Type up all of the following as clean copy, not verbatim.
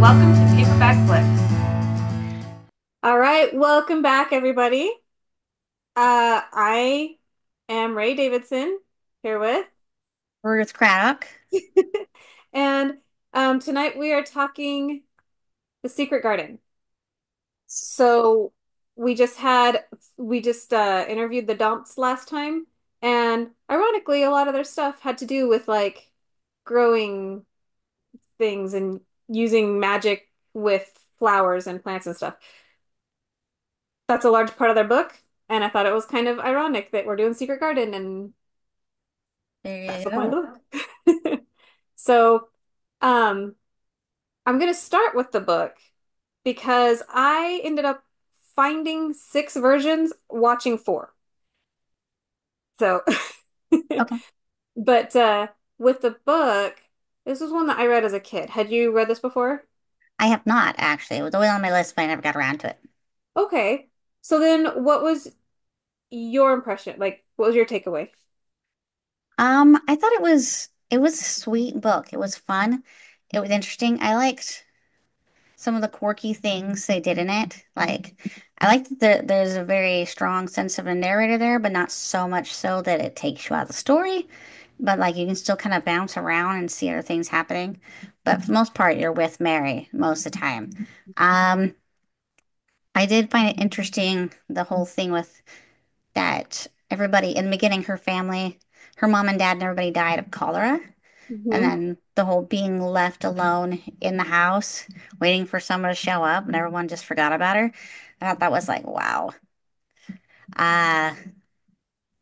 welcome to Paperback Flicks. All right, welcome back, everybody. I am Ray Davidson here with, Ruth Craddock. and tonight we are talking The Secret Garden. So we just interviewed the Dumps last time, and ironically, a lot of their stuff had to do with like growing things and using magic with flowers and plants and stuff. That's a large part of their book, and I thought it was kind of ironic that we're doing Secret Garden and There that's you the point go. of the book. So, um, I'm gonna start with the book because I ended up finding six versions, watching four. So, Okay. but with the book, this was one that I read as a kid. Had you read this before? I have not actually. It was always on my list, but I never got around to it. Okay. So then what was your impression? Like, what was your takeaway? I thought it was a sweet book. It was fun. It was interesting. I liked some of the quirky things they did in it. Like I liked that there's a very strong sense of a narrator there, but not so much so that it takes you out of the story. But like you can still kind of bounce around and see other things happening. But for the most part, you're with Mary most of the time. Um, I did find it interesting the whole thing with that everybody in the beginning, her family, her mom and dad and everybody died of cholera. And Hmm. then the whole being left alone in the house, waiting for someone to show up, and everyone just forgot about her. I thought that was like, wow. Uh,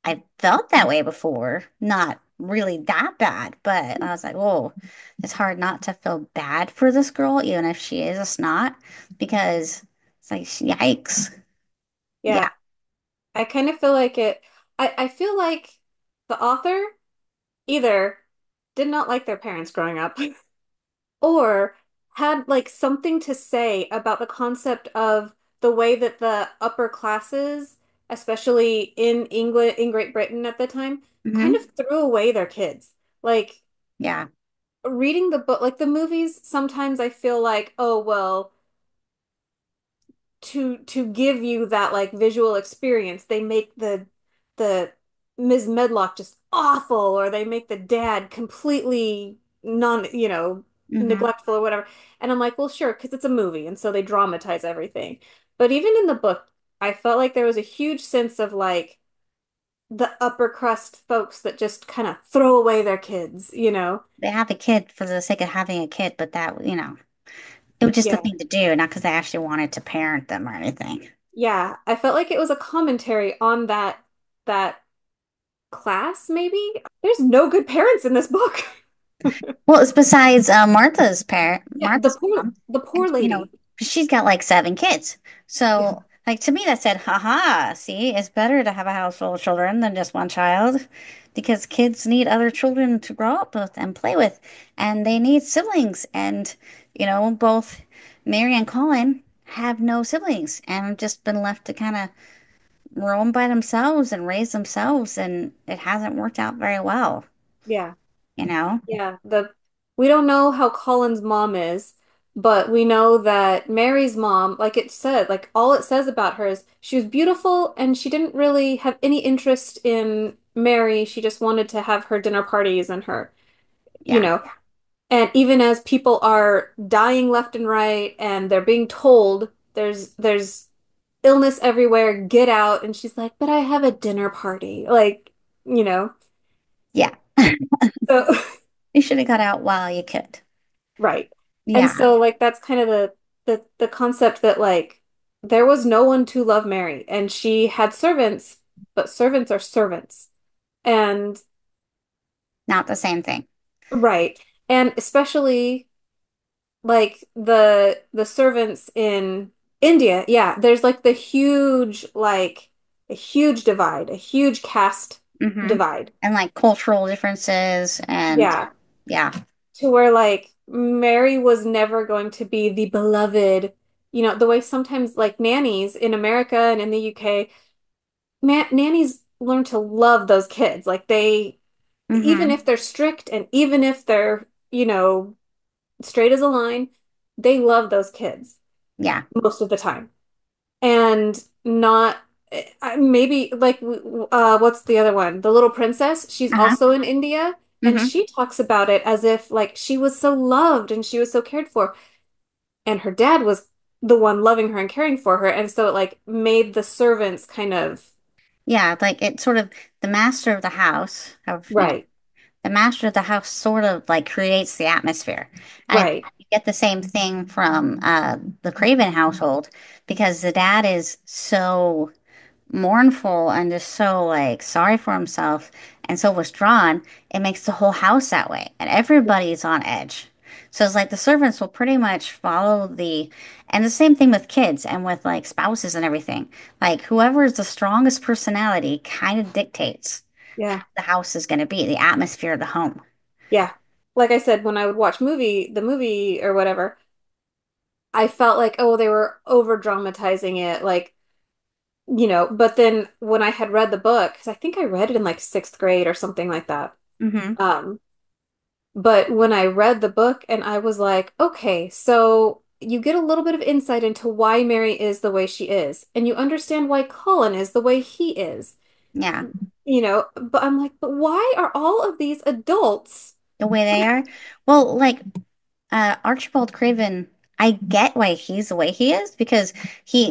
I felt that way before. Not really that bad, but I was like, whoa, it's hard not to feel bad for this girl, even if she is a snot, because it's like, yikes. Yeah. Yeah, I kind of feel like I feel like the author either did not like their parents growing up or had like something to say about the concept of the way that the upper classes, especially in England, in Great Britain at the time, kind Hmm. of threw away their kids. Like Yeah. reading the book, like the movies, sometimes I feel like, oh, well, to give you that like visual experience, they make the Ms. Medlock just awful, or they make the dad completely Hmm. neglectful or whatever. And I'm like, well, sure, because it's a movie, and so they dramatize everything. But even in the book, I felt like there was a huge sense of like the upper crust folks that just kind of throw away their kids. They have a kid for the sake of having a kid, but that, it was just the Yeah. thing to do, not because they actually wanted to parent them or anything. Yeah, I felt like it was a commentary on that class, maybe? There's no good parents in this book. Well, it's besides Martha's parent, Yeah, the Martha's poor mom, the poor and lady. she's got like seven kids. Yeah. So, like to me, that said, haha, see, it's better to have a house full of children than just one child, because kids need other children to grow up with and play with, and they need siblings. And both Mary and Colin have no siblings and have just been left to kind of roam by themselves and raise themselves, and it hasn't worked out very well, Yeah. you know? Yeah. The we don't know how Colin's mom is, but we know that Mary's mom, like it said, like all it says about her is she was beautiful and she didn't really have any interest in Mary. She just wanted to have her dinner parties and her, you Yeah. know. And even as people are dying left and right and they're being told there's illness everywhere, get out, and she's like, "But I have a dinner party." Like, you know. Yeah. So You should have got out while you could. right. And Yeah. so like that's kind of the concept that like there was no one to love Mary and she had servants, but servants are servants. And Not the same thing. right. And especially like the servants in India, yeah, there's like the huge like a huge divide, a huge caste Hmm. divide. And like cultural differences and Yeah, yeah. to where like Mary was never going to be the beloved, the way sometimes like nannies in America and in the UK, nannies learn to love those kids. Like they, even Hmm. if they're strict and even if they're, straight as a line, they love those kids Yeah. most of the time. And not maybe like what's the other one? The Little Princess. She's Uh-huh. also in India, and Hmm. she talks about it as if like she was so loved and she was so cared for, and her dad was the one loving her and caring for her, and so it like made the servants kind of Yeah, like it's sort of the master of the house, right, the master of the house sort of like creates the atmosphere. And right, you get the same thing from the Craven household because the dad is so mournful and just so like sorry for himself and so withdrawn, it makes the whole house that way. And everybody's on edge. So it's like the servants will pretty much follow and the same thing with kids and with like spouses and everything. Like whoever is the strongest personality kind of dictates yeah, the house is going to be, the atmosphere of the home. yeah. Like I said, when I would watch the movie or whatever, I felt like, oh, they were over dramatizing it, like, but then when I had read the book, because I think I read it in like sixth grade or something like that. Hmm. Um, but when I read the book and I was like, okay, so you get a little bit of insight into why Mary is the way she is, and you understand why Colin is the way he is, Yeah, but I'm like, but why are all of these adults? the way they are. Well, like Archibald Craven, I get why he's the way he is because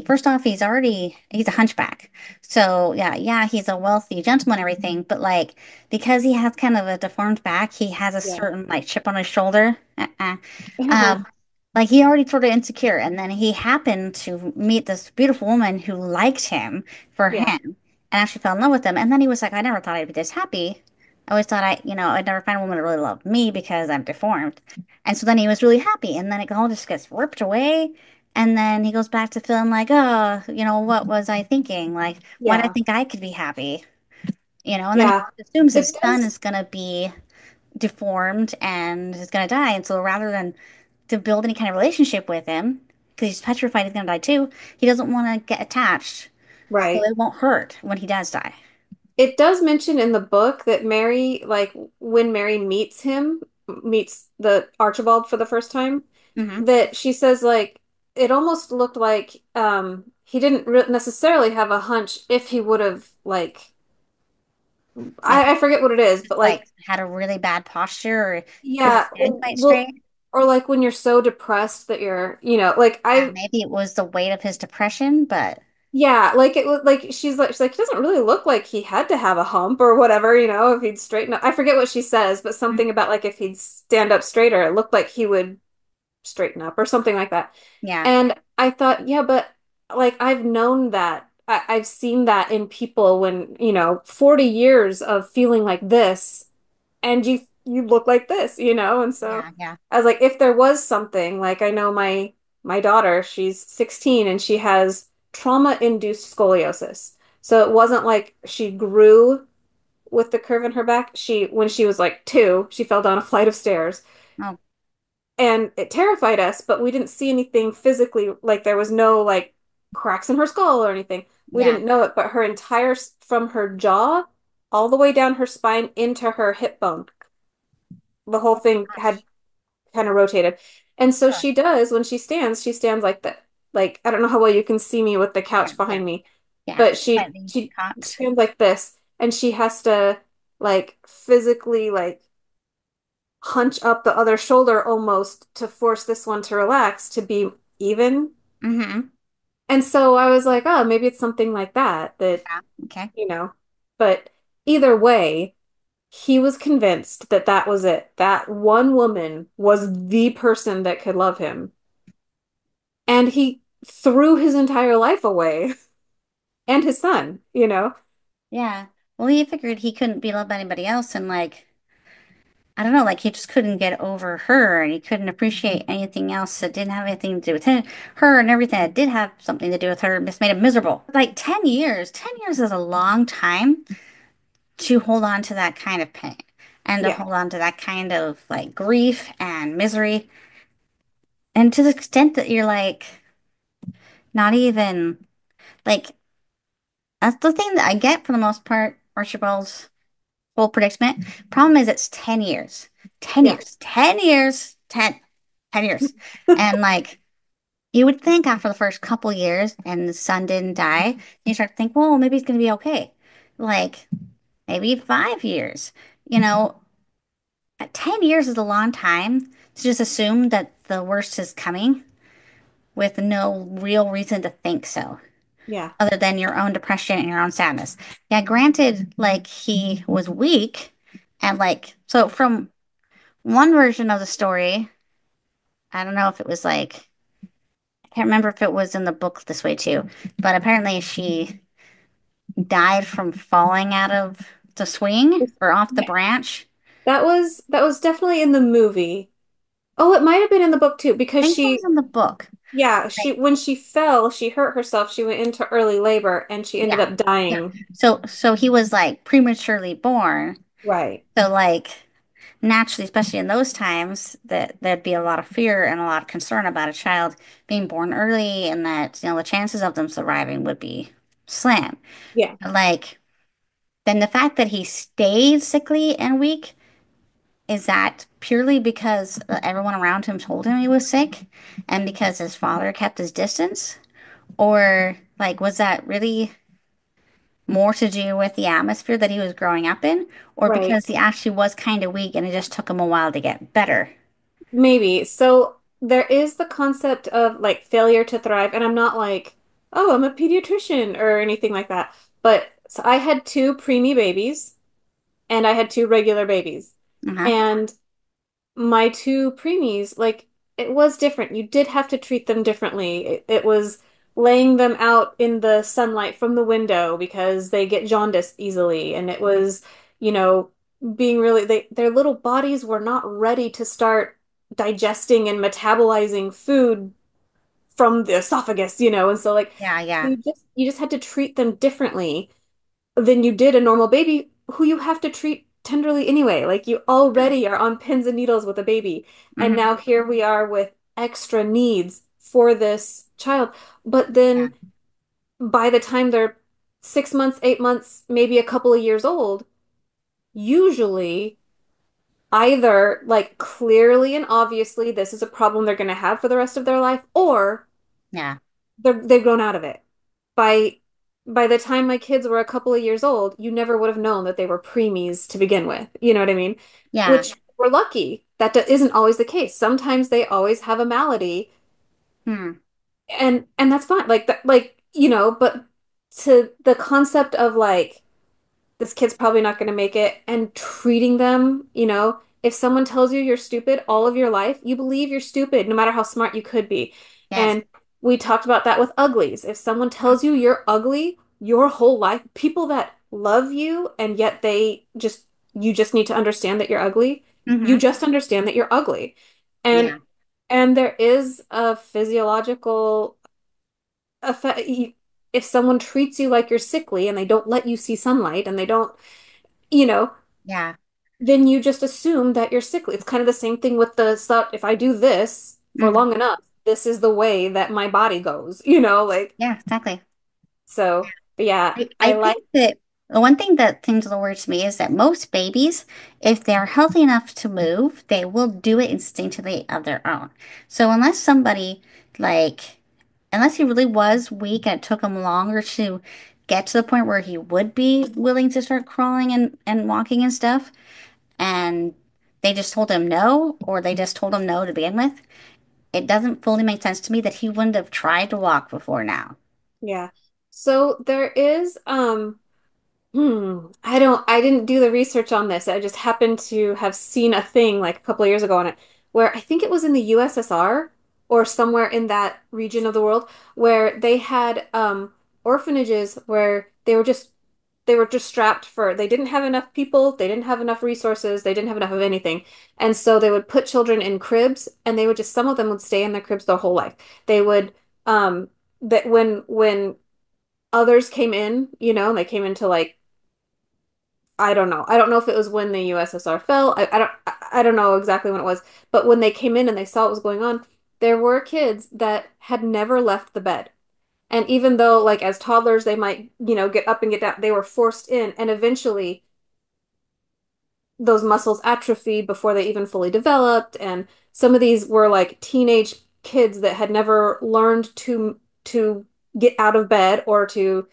first off, he's a hunchback. So yeah, he's a wealthy gentleman, and everything, but like because he has kind of a deformed back, he has a Yeah. certain like chip on his shoulder. Um, like he already sort of insecure, and then he happened to meet this beautiful woman who liked him for him, Yeah. and actually fell in love with him. And then he was like, I never thought I'd be this happy. I always thought I'd never find a woman that really loved me because I'm deformed. And so then he was really happy, and then it all just gets ripped away. And then he goes back to feeling like, oh, what was I thinking? Like, why did I Yeah. think I could be happy? And then he Yeah. assumes his It son does. is going to be deformed and is going to die. And so rather than to build any kind of relationship with him, because he's petrified he's going to die too, he doesn't want to get attached. So Right. it won't hurt when he does die. It does mention in the book that Mary, like when Mary meets the Archibald for the first time, Hmm. that she says like it almost looked like he didn't re necessarily have a hunch if he would have like Like, I forget what it is, but like like had a really bad posture or couldn't yeah, stand quite well, straight. or like when you're so depressed that you're, like Maybe it was the weight of his depression, but yeah, like it was like she's like he doesn't really look like he had to have a hump or whatever, if he'd straighten up. I forget what she says, but something about like if he'd stand up straighter, it looked like he would straighten up or something like that. yeah. And I thought, yeah, but like I've known that. I've seen that in people when, 40 years of feeling like this and you look like this. And so Yeah, yeah, I was like, if there was something, like I know my daughter, she's 16 and she has trauma-induced scoliosis. So it wasn't like she grew with the curve in her back. When she was like 2, she fell down a flight of stairs oh, and it terrified us, but we didn't see anything physically, like there was no like cracks in her skull or anything. We yeah. didn't know it, but from her jaw all the way down her spine into her hip bone, the whole Oh my thing had gosh. kind of rotated. And so Ugh. she does when she stands like that. Like I don't know how well you can see me with the Yeah, couch yeah, behind me, yeah. but she Slightly she cocked. stands like this and she has to like physically like hunch up the other shoulder almost to force this one to relax to be even. Mm-hmm. And so I was like, oh, maybe it's something like that, Yeah. Okay. you know. But either way, he was convinced that that was it. That one woman was the person that could love him. And he threw his entire life away and his son. Yeah. Well, he figured he couldn't be loved by anybody else, and like I don't know, like he just couldn't get over her, and he couldn't appreciate anything else that didn't have anything to do with her, and everything that did have something to do with her just made him miserable. Like 10 years, 10 years is a long time to hold on to that kind of pain and to Yeah, hold on to that kind of like grief and misery. And to the extent that you're like not even like that's the thing that I get for the most part, Archibald's whole predicament. Problem is it's 10 years. 10 yeah, years. 10 years. 10. 10 years. And like you would think after the first couple years and the son didn't die, you start to think, well, maybe he's gonna be okay. Like maybe 5 years. You know, 10 years is a long time to just assume that the worst is coming with no real reason to think so, Yeah. other than your own depression and your own sadness. Yeah, granted, like he was weak and like, so from one version of the story, I don't know if it was like, I can't remember if it was in the book this way too, but apparently she died from falling out of the swing or off the Yeah. branch. That was definitely in the movie. Oh, it might have been in the book too, I because think that was in the book. yeah, Like, when she fell, she hurt herself. She went into early labor and she ended yeah, up yeah. dying. So he was like prematurely born. Right. So like naturally, especially in those times, that there'd be a lot of fear and a lot of concern about a child being born early, and that the chances of them surviving would be slim. Yeah. Like then the fact that he stayed sickly and weak, is that purely because everyone around him told him he was sick, and because his father kept his distance, or like was that really more to do with the atmosphere that he was growing up in, or Right. because he actually was kind of weak and it just took him a while to get better? Maybe. So there is the concept of like failure to thrive, and I'm not like, oh, I'm a pediatrician or anything like that. But so I had two preemie babies and I had two regular babies. Uh-huh. And my two preemies, like it was different. You did have to treat them differently. It was laying them out in the sunlight from the window because they get jaundiced easily, and it was, you know, being really their little bodies were not ready to start digesting and metabolizing food from the esophagus, and so like Yeah, so yeah. you just had to treat them differently than you did a normal baby who you have to treat tenderly anyway. Like you already are on pins and needles with a baby. And Hmm. now here we are with extra needs for this child. But Yeah, then by the time they're 6 months, 8 months, maybe a couple of years old, usually either like clearly and obviously this is a problem they're going to have for the rest of their life, or yeah, they've grown out of it. By by the time my kids were a couple of years old, you never would have known that they were preemies to begin with. You know what I mean? yeah. Which we're lucky. That isn't always the case. Sometimes they always have a malady, Hmm. and that's fine. Like that, but to the concept of like this kid's probably not going to make it and treating them, if someone tells you you're stupid all of your life, you believe you're stupid no matter how smart you could be. Yes. And we talked about that with uglies. If someone tells you you're ugly your whole life, people that love you and yet you just need to understand that you're ugly, you Hmm. just understand that you're ugly. And Yeah, and there is a physiological effect. If someone treats you like you're sickly and they don't let you see sunlight and they don't, you know, yeah. then you just assume that you're sickly. It's kind of the same thing with the stuff. If I do this for Hmm. long enough, this is the way that my body goes, like Yeah, exactly. so. But yeah, I I like, think that the one thing that seems a little weird to me is that most babies, if they're healthy enough to move, they will do it instinctively of their own. So unless somebody like, unless he really was weak and it took him longer to get to the point where he would be willing to start crawling and walking and stuff, and they just told him no, or they just told him no to begin with, it doesn't fully make sense to me that he wouldn't have tried to walk before now. yeah. So there is, I didn't do the research on this. I just happened to have seen a thing like a couple of years ago on it where I think it was in the USSR or somewhere in that region of the world where they had orphanages where they were just strapped for they didn't have enough people, they didn't have enough resources, they didn't have enough of anything. And so they would put children in cribs and they would just some of them would stay in their cribs their whole life. They would that when others came in, and they came into like I don't know. I don't know if it was when the USSR fell. I don't know exactly when it was, but when they came in and they saw what was going on, there were kids that had never left the bed. And even though like as toddlers they might, get up and get down, they were forced in and eventually those muscles atrophied before they even fully developed, and some of these were like teenage kids that had never learned to get out of bed or to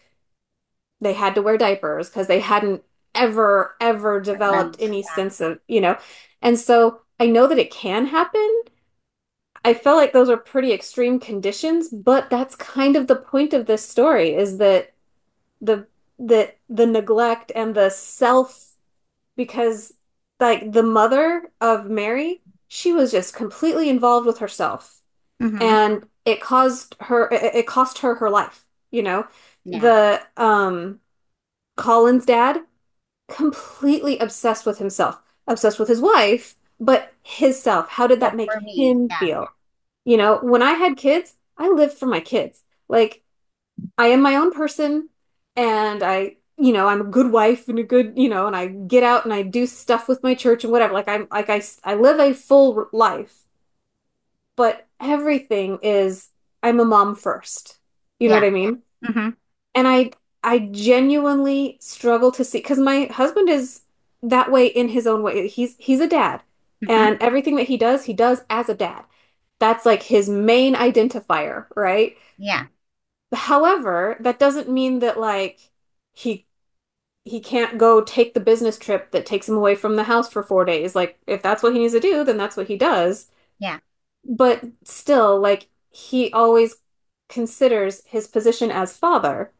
they had to wear diapers because they hadn't ever developed Learned. any Yeah. sense of, and so I know that it can happen. I felt like those are pretty extreme conditions, but that's kind of the point of this story is that the the neglect and the self because like the mother of Mary, she was just completely involved with herself Hmm. and it cost her her life, you know. Yeah. The Colin's dad completely obsessed with himself, obsessed with his wife, but his self. How did that Well, make for me, him yeah. feel? When I had kids, I lived for my kids. Like, I am my own person and I'm a good wife and a good, and I get out and I do stuff with my church and whatever. I live a full life, but everything is, I'm a mom first. You know what Yeah. I mean? Hmm. And I genuinely struggle to see because my husband is that way in his own way. He's a dad, Hmm. and everything that he does as a dad. That's like his main identifier, right? Yeah. However, that doesn't mean that like he he can't go take the business trip that takes him away from the house for 4 days. Like if that's what he needs to do, then that's what he does. Yeah. But still, like he always considers his position as father.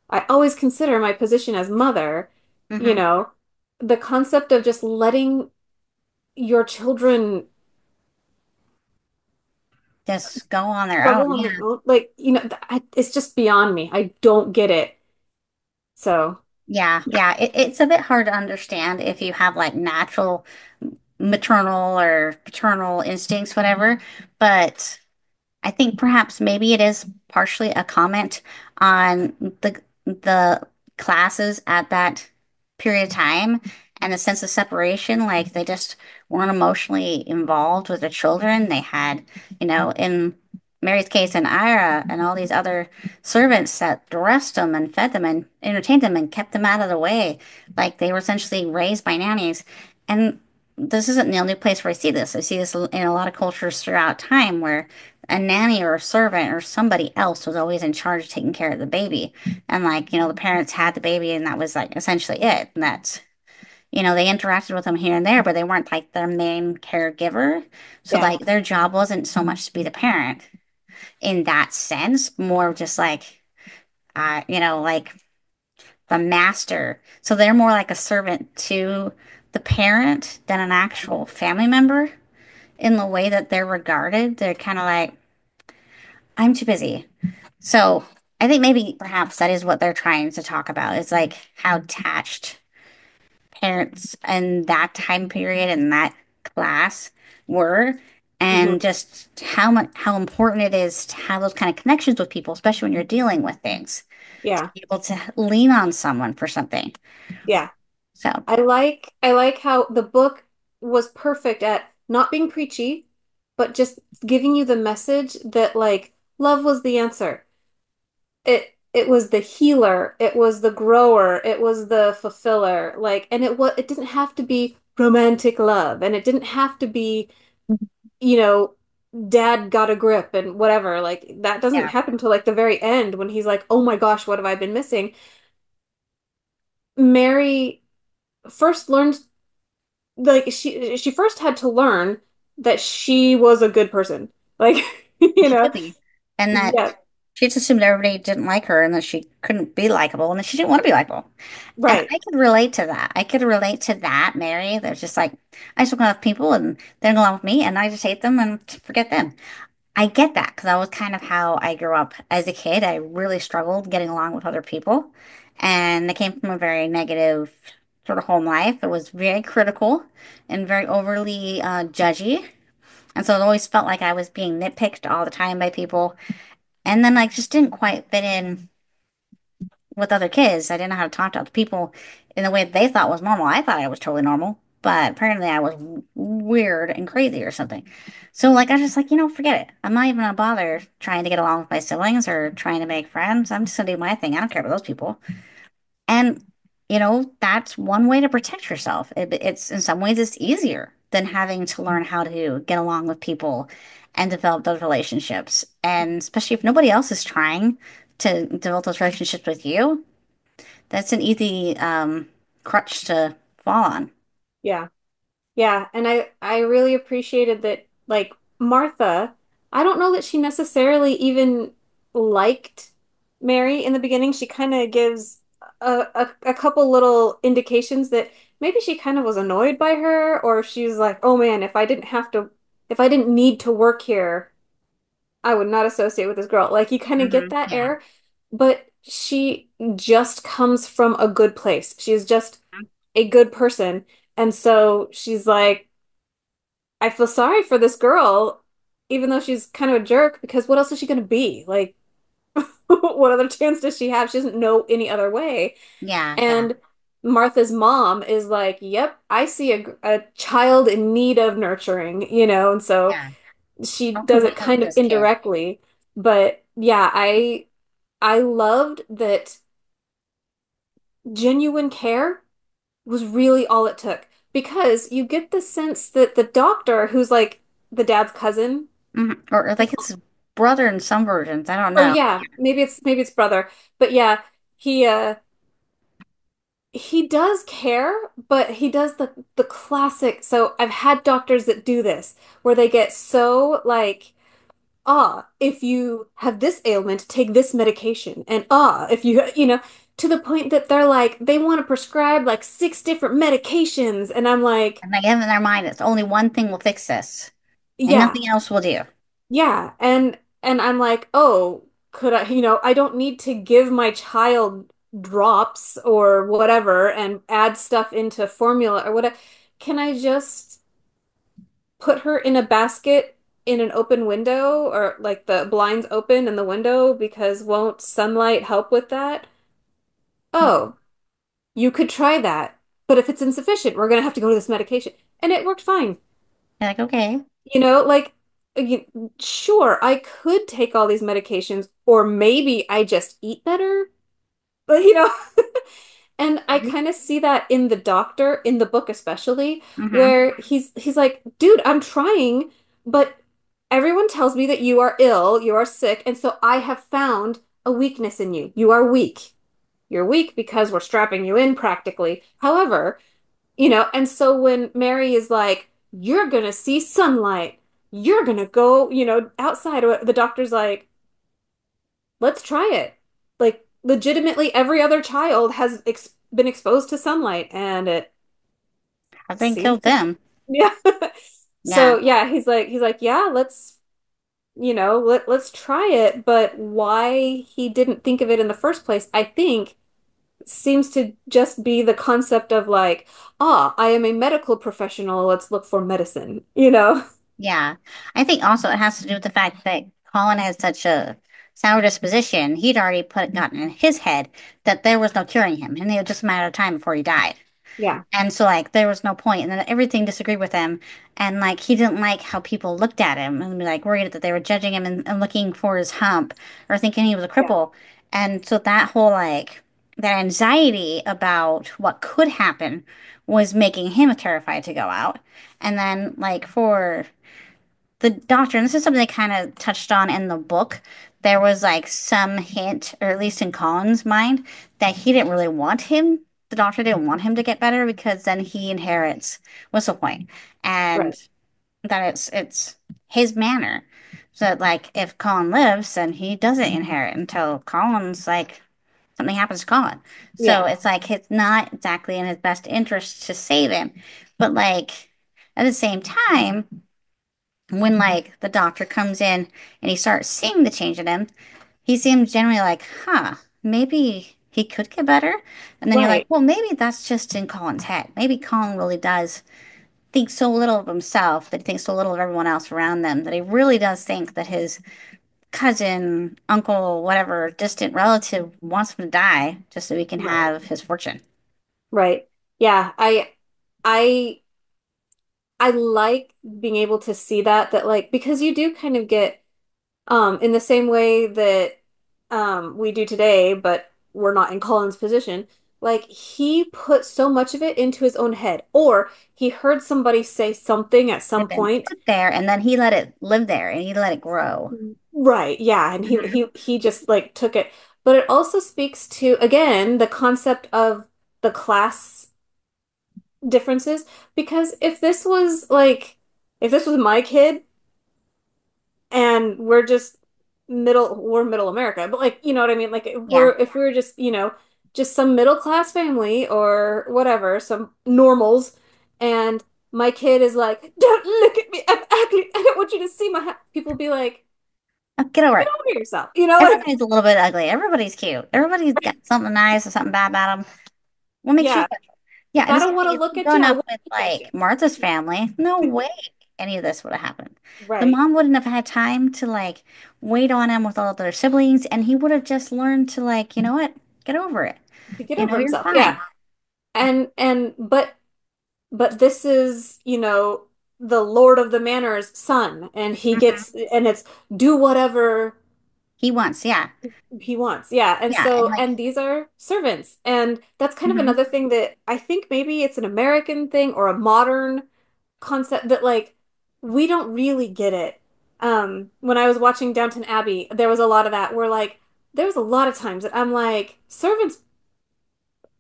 I always consider my position as mother, you Hmm. know, the concept of just letting your children Just go on their own. struggle on their Yeah. own, like, it's just beyond me. I don't get it. So, Yeah. Yeah. It's a bit hard to understand if you have like natural maternal or paternal instincts, whatever. But I think perhaps maybe it is partially a comment on the classes at that period of time and the sense of separation. Like they just weren't emotionally involved with the children. They had, in Mary's case and Ira and all these other servants that dressed them and fed them and entertained them and kept them out of the way. Like they were essentially raised by nannies. And this isn't the only place where I see this. I see this in a lot of cultures throughout time where a nanny or a servant or somebody else was always in charge of taking care of the baby. And like, the parents had the baby and that was like essentially it. And that's, they interacted with them here and there, but they weren't like their main caregiver. So yeah, like their job wasn't so much to be the parent in that sense, more of just like, like the master. So they're more like a servant to the parent than an actual family member in the way that they're regarded. They're kind of like, I'm too busy. So I think maybe perhaps that is what they're trying to talk about. It's like how attached parents in that time period and that class were, hmm and just how important it is to have those kind of connections with people, especially when you're dealing with things, to yeah, be able to lean on someone for something. yeah. So I like how the book was perfect at not being preachy, but just giving you the message that like love was the answer. It was the healer, it was the grower, it was the fulfiller. Like, and it didn't have to be romantic love, and it didn't have to be, you know, dad got a grip and whatever. Like that doesn't yeah, happen until like the very end when he's like, "Oh my gosh, what have I been missing?" Mary first learned like she first had to learn that she was a good person. Like, you she know, could be, and that yeah, she just assumed everybody didn't like her and that she couldn't be likable and that she didn't want to be likable. And right. I could relate to that. I could relate to that, Mary. There's just like, I just don't go with people and they don't go along with me and I just hate them and forget them. I get that because that was kind of how I grew up as a kid. I really struggled getting along with other people. And I came from a very negative sort of home life. It was very critical and very overly judgy. And so it always felt like I was being nitpicked all the time by people. And then I just didn't quite fit in with other kids. I didn't know how to talk to other people in the way that they thought was normal. I thought I was totally normal, but apparently I was weird and crazy or something. So like I was just like, forget it. I'm not even gonna bother trying to get along with my siblings or trying to make friends. I'm just gonna do my thing. I don't care about those people. And that's one way to protect yourself. It's in some ways it's easier than having to learn how to get along with people and develop those relationships. And especially if nobody else is trying to develop those relationships with you, that's an easy crutch to fall on. Yeah. Yeah, and I really appreciated that like Martha, I don't know that she necessarily even liked Mary in the beginning. She kind of gives a couple little indications that maybe she kind of was annoyed by her, or she's like, "Oh man, if I didn't need to work here, I would not associate with this girl." Like you kind of get that Yeah. air, but she just comes from a good place. She's just a good person. And so she's like, I feel sorry for this girl, even though she's kind of a jerk, because what else is she going to be? Like, what other chance does she have? She doesn't know any other way. Yeah, yeah, And Martha's mom is like, yep, I see a child in need of nurturing, and so yeah. she How can does we it help kind of this kid? indirectly. But yeah, I loved that genuine care was really all it took because you get the sense that the doctor, who's like the dad's cousin, Or like it's brother in some versions. I don't or know. yeah, maybe it's brother, but yeah, he uh he does care, but he does the classic. So I've had doctors that do this where they get so like, if you have this ailment, take this medication, and if you to the point that they're like they want to prescribe like six different medications, and I'm like, And they have in their mind it's only one thing will fix this, and yeah, nothing else will do. yeah, and I'm like, oh, could I, I don't need to give my child drops or whatever and add stuff into formula or whatever. Can I just put her in a basket in an open window or like the blinds open in the window because won't sunlight help with that? Oh, you could try that. But if it's insufficient, we're gonna have to go to this medication. And it worked fine. You're like, okay. Like, sure, I could take all these medications, or maybe I just eat better. But, and I kind of see that in the doctor, in the book especially, Mm-hmm. where he's like, dude, I'm trying, but everyone tells me that you are ill, you are sick, and so I have found a weakness in you. You are weak. You're weak because we're strapping you in practically. However, and so when Mary is like, you're gonna see sunlight, you're gonna go, outside, the doctor's like, let's try it. Like, legitimately, every other child has been exposed to sunlight, and it I think seems killed to, them. yeah. Yeah. So yeah, he's like, yeah, let's try it. But why he didn't think of it in the first place, I think seems to just be the concept of like, I am a medical professional. Let's look for medicine. Yeah. I think also it has to do with the fact that Colin has such a sour disposition. He'd already gotten in his head that there was no curing him, and it was just a matter of time before he died. Yeah, And so, like, there was no point, and then everything disagreed with him, and like, he didn't like how people looked at him and be like worried that they were judging him and looking for his hump or thinking he was a yeah, cripple. And so, that whole like, that anxiety about what could happen was making him terrified to go out. And then, like, for the doctor, and this is something they kind of touched on in the book, there was like some hint, or at least in Colin's mind, that he didn't really want him. The doctor didn't want him to get better because then he inherits what's the point? And right. that it's his manner. So like if Colin lives, then he doesn't inherit until Colin's like something happens to Colin. So Yeah, it's like it's not exactly in his best interest to save him. But like at the same time, when like the doctor comes in and he starts seeing the change in him, he seems generally like, huh, maybe he could get better. And then you're like, right, well, maybe that's just in Colin's head. Maybe Colin really does think so little of himself, that he thinks so little of everyone else around them, that he really does think that his cousin, uncle, whatever, distant relative wants him to die just so he can right, have his fortune. right. Yeah, I I like being able to see that like because you do kind of get in the same way that we do today, but we're not in Colin's position. like he put so much of it into his own head, or he heard somebody say something at some Had been point. put there, and then he let it live there, and he let it grow. Right, yeah, and he Hmm. he he just like took it. But it also speaks to, again, the concept of the class differences, because if this was my kid and we're middle America, but like, you know what I mean? Like Yeah. if we were just, just some middle class family or whatever, some normals, and my kid is like, "Don't look at me. I'm ugly. I don't want you to see my ha-" people be like, Oh, get over "Get it. over yourself." You know, like, Everybody's a little bit ugly. Everybody's cute. Everybody's got something nice or something bad about them. What makes you yeah, special? if Yeah, and I the don't same want thing to if look you'd at you, grown I up won't with look at you. like Martha's family, no way any of this would have happened. The Right. mom wouldn't have had time to like wait on him with all their siblings, and he would have just learned to like, you know what, get over it. To get You over know, you're himself. Yeah. fine. But this is, the Lord of the Manor's son, and Hmm. it's do whatever He wants, yeah, he wants. Yeah. And yeah, and so, like, and these are servants. And that's kind of hmm another thing that I think maybe it's an American thing or a modern concept that like we don't really get it. When I was watching Downton Abbey, there was a lot of that where like there was a lot of times that I'm like, servants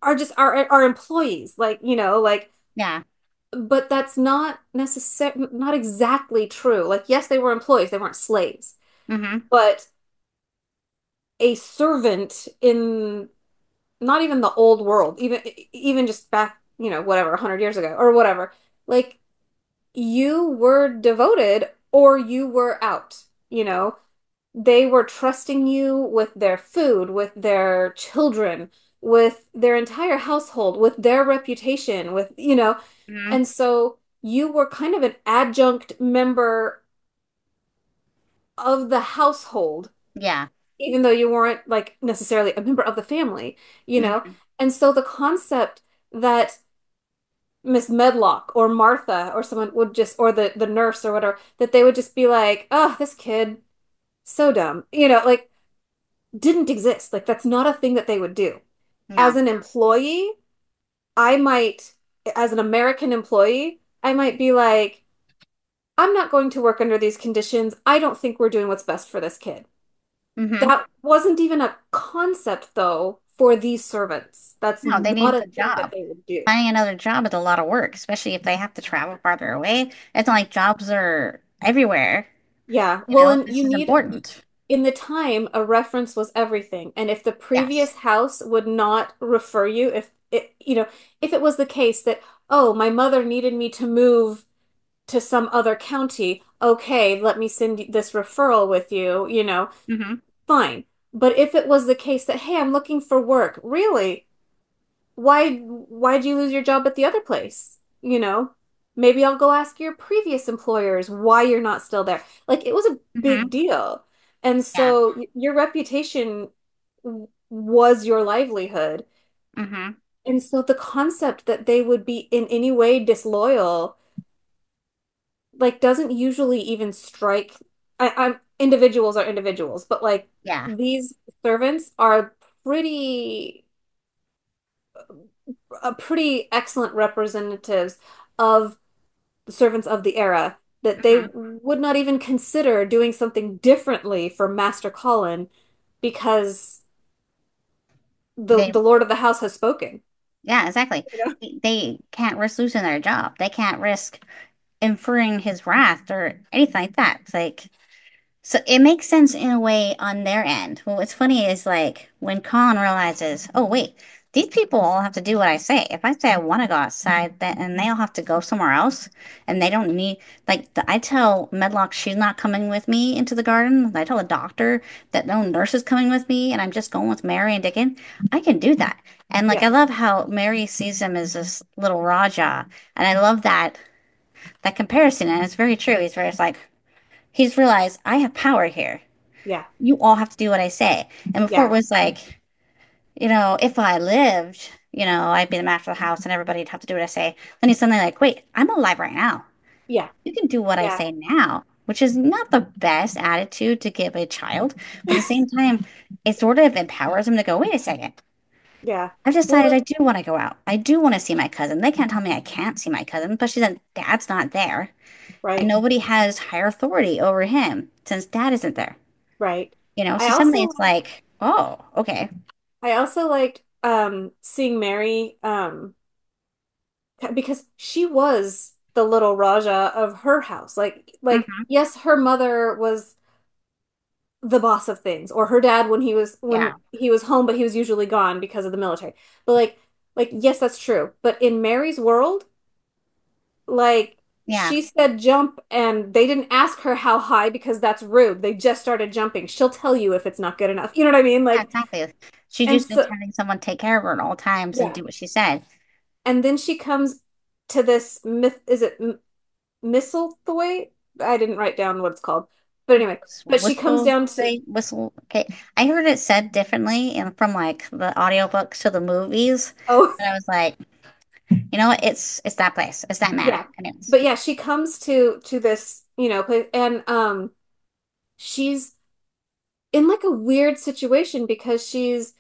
are just our employees, like, like, yeah, but that's not exactly true. Like, yes, they were employees, they weren't slaves, hmm but a servant in not even the old world, even just back, whatever, 100 years ago or whatever, like you were devoted or you were out, you know. They were trusting you with their food, with their children, with their entire household, with their reputation, hmm and so you were kind of an adjunct member of the household, yeah, even though you weren't like necessarily a member of the family, you know? hmm And so the concept that Miss Medlock or Martha or someone would just, or the nurse or whatever, that they would just be like, oh, this kid, so dumb, like didn't exist. Like that's not a thing that they would do. As no, an employee, I might, as an American employee, I might be like, I'm not going to work under these conditions. I don't think we're doing what's best for this kid. hmm That wasn't even a concept, though, for these servants. That's no, they not need a the thing that job. they would do. Finding another job is a lot of work, especially if they have to travel farther away. It's not like jobs are everywhere. Yeah. You Well, know, and this you is need, important. in the time, a reference was everything. And if the Yes. previous house would not refer you, if it was the case that, oh, my mother needed me to move to some other county, okay, let me send this referral with you, Hmm. fine. But if it was the case that, hey, I'm looking for work, really, why'd you lose your job at the other place? Maybe I'll go ask your previous employers why you're not still there. Like it was a big Hmm. deal. And Yeah. so your reputation was your livelihood. Hmm. And so the concept that they would be in any way disloyal, like doesn't usually even strike. I'm individuals are individuals, but like Yeah. these servants are pretty pretty excellent representatives of the servants of the era, that they Hmm. would not even consider doing something differently for Master Colin because They, the Lord of the House has spoken. yeah, exactly. You know? They can't risk losing their job. They can't risk inferring his wrath or anything like that. It's like, so it makes sense in a way on their end. Well, what's funny is like when Colin realizes, oh wait, these people all have to do what I say. If I say I want to go outside, then and they all have to go somewhere else, and they don't need I tell Medlock she's not coming with me into the garden. I tell the doctor that no nurse is coming with me, and I'm just going with Mary and Dickon. I can do that. And like Yeah, I love how Mary sees him as this little Raja, and I love that comparison, and it's very true. He's realized I have power here. yeah, You all have to do what I say. And before it yeah, was like, if I lived, I'd be the master of the house and everybody'd have to do what I say. Then he's suddenly like, wait, I'm alive right now. yeah, You can do what I yeah. say now, which is not the best attitude to give a child. But at the same time, it sort of empowers him to go, wait a second. Yeah. I've decided Well, I do want to go out. I do want to see my cousin. They can't tell me I can't see my cousin, especially that dad's not there. And right, nobody has higher authority over him since dad isn't there. right. I So suddenly also it's like, oh, okay. I also liked seeing Mary because she was the little Raja of her house. Like Hmm. yes, her mother was the boss of things, or her dad when Yeah, he was home, but he was usually gone because of the military. But like yes, that's true. But in Mary's world, like yeah, she said jump and they didn't ask her how high because that's rude. They just started jumping. She'll tell you if it's not good enough. You know what I mean? yeah, Like exactly. She's and used to so having someone take care of her at all times and yeah. do what she said. And then she comes to this myth, is it Mistletoe? I didn't write down what it's called. But anyway, but she comes Whistle, down to say, whistle. Okay. I heard it said differently and from like the audiobooks to the movies. oh And I was like, you know what? It's that place. It's that manor. yeah. It is. But yeah, she comes to this, place and she's in like a weird situation because she's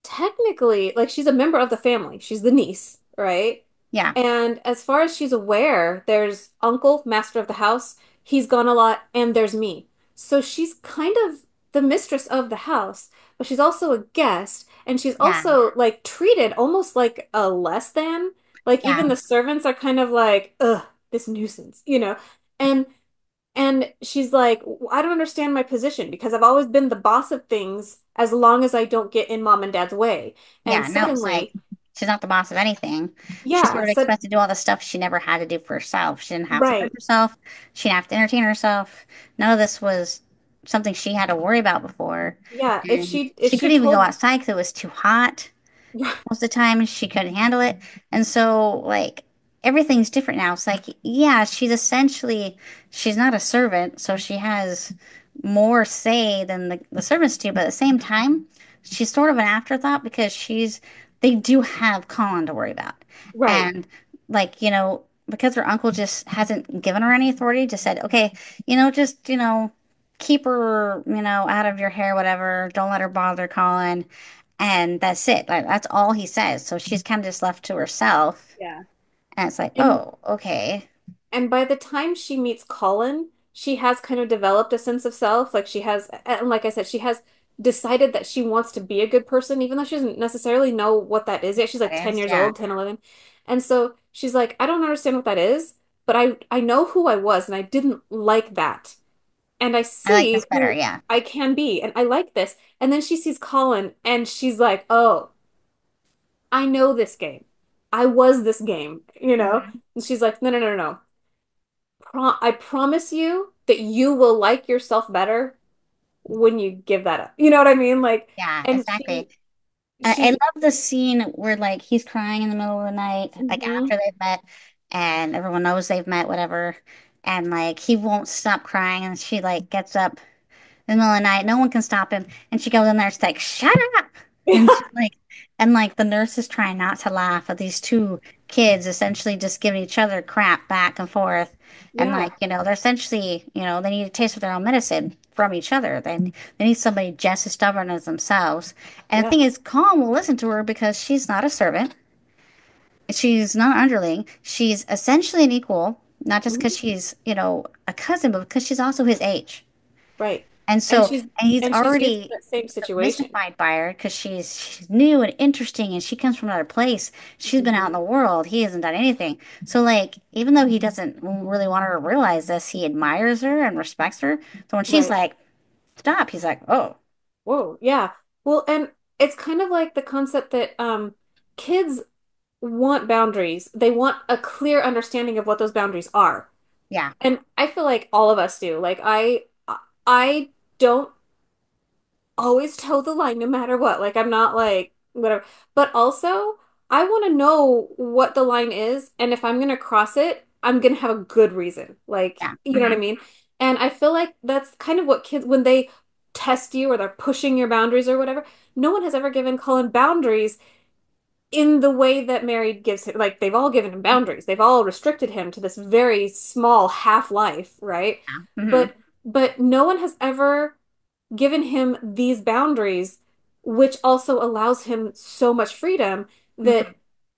technically like she's a member of the family. She's the niece, right? Yeah, And as far as she's aware, there's uncle, master of the house. He's gone a lot, and there's me. So she's kind of the mistress of the house, but she's also a guest, and she's yeah, also like treated almost like a less than. Like yeah, even the servants are kind of like, ugh, this nuisance. And she's like, I don't understand my position because I've always been the boss of things as long as I don't get in mom and dad's way. And yeah. No, it's like suddenly, she's not the boss of anything. She's yeah, sort of said expected to do all the stuff she never had to do for herself. She didn't have to cook right. herself. She didn't have to entertain herself. None of this was something she had to worry about before. Yeah, And if she she couldn't even go told outside because it was too hot. Most of the time she couldn't handle it. And so like everything's different now. It's like, yeah, she's not a servant, so she has more say than the servants do, but at the same time, she's sort of an afterthought because they do have Colin to worry about. right, And like, because her uncle just hasn't given her any authority, just said, okay, just, keep her, out of your hair, whatever. Don't let her bother Colin. And that's it. Like that's all he says. So she's kind of just left to herself. yeah. And it's like, And oh, okay. and by the time she meets Colin, she has kind of developed a sense of self. Like she has, and like I said, she has decided that she wants to be a good person, even though she doesn't necessarily know what that is yet. She's like That 10 is, years yeah. old, 10, 11. And so she's like, I don't understand what that is, but I know who I was and I didn't like that. And I I like see this better. who Yeah. I can be, and I like this. And then she sees Colin and she's like, oh, I know this game. I was this game. Hmm. And she's like, no, no, no, no, no. I promise you that you will like yourself better when you give that up. You know what I mean? Like, Yeah, and exactly. I she, love the scene where like he's crying in the middle of the night, like mhm. after they've met and everyone knows they've met, whatever. And like he won't stop crying and she like gets up in the middle of the night. No one can stop him. And she goes in there, she's like, shut up. And Yeah, she's like, and like the nurse is trying not to laugh at these two kids essentially just giving each other crap back and forth. And yeah, like, they're essentially, they need a taste of their own medicine from each other. They need somebody just as stubborn as themselves. And the yeah, thing is, Calm will listen to her because she's not a servant. She's not an underling. She's essentially an equal, not just because mhm. she's, a cousin, but because she's also his age. Right. And And so, she's and he's and she's used to already that same so situation. mystified by her because she's new and interesting and she comes from another place. She's been out in Mhm. the world. He hasn't done anything. So like, even though he doesn't really want her to realize this, he admires her and respects her. So when she's Right. like, stop, he's like, oh, Whoa. Yeah. Well, and it's kind of like the concept that kids want boundaries. They want a clear understanding of what those boundaries are. yeah, And I feel like all of us do. Like I don't always toe the line no matter what. Like I'm not like whatever. But also, I want to know what the line is, and if I'm gonna cross it, I'm gonna have a good reason. Like, yeah, you know what I mean? And I feel like that's kind of what kids when they test you or they're pushing your boundaries or whatever, no one has ever given Colin boundaries in the way that Mary gives him. Like they've all given him boundaries. They've all restricted him to this very small half life, right? yeah. But no one has ever given him these boundaries which also allows him so much freedom that Hmm.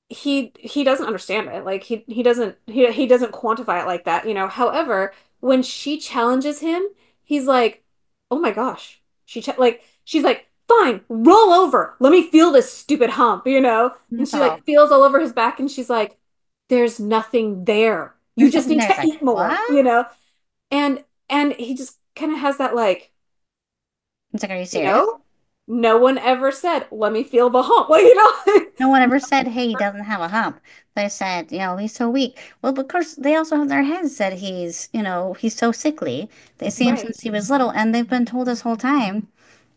he doesn't understand it. Like he doesn't quantify it like that, you know. However, when she challenges him, he's like, "Oh my gosh." She's like, "Fine, roll over. Let me feel this stupid hump," you know? And she Oh, like feels all over his back and she's like, "There's nothing there. You there's just nothing need there. to It's like, eat more," what? you know? And he just kind of has that like, It's like, are you you serious? know, no one ever said, "Let me feel the hump." Like, you know? No one ever said, hey, he doesn't have a hump. They said, he's so weak. Well, of course, they also have their heads that he's so sickly. They see him Right. since he was little, and they've been told this whole time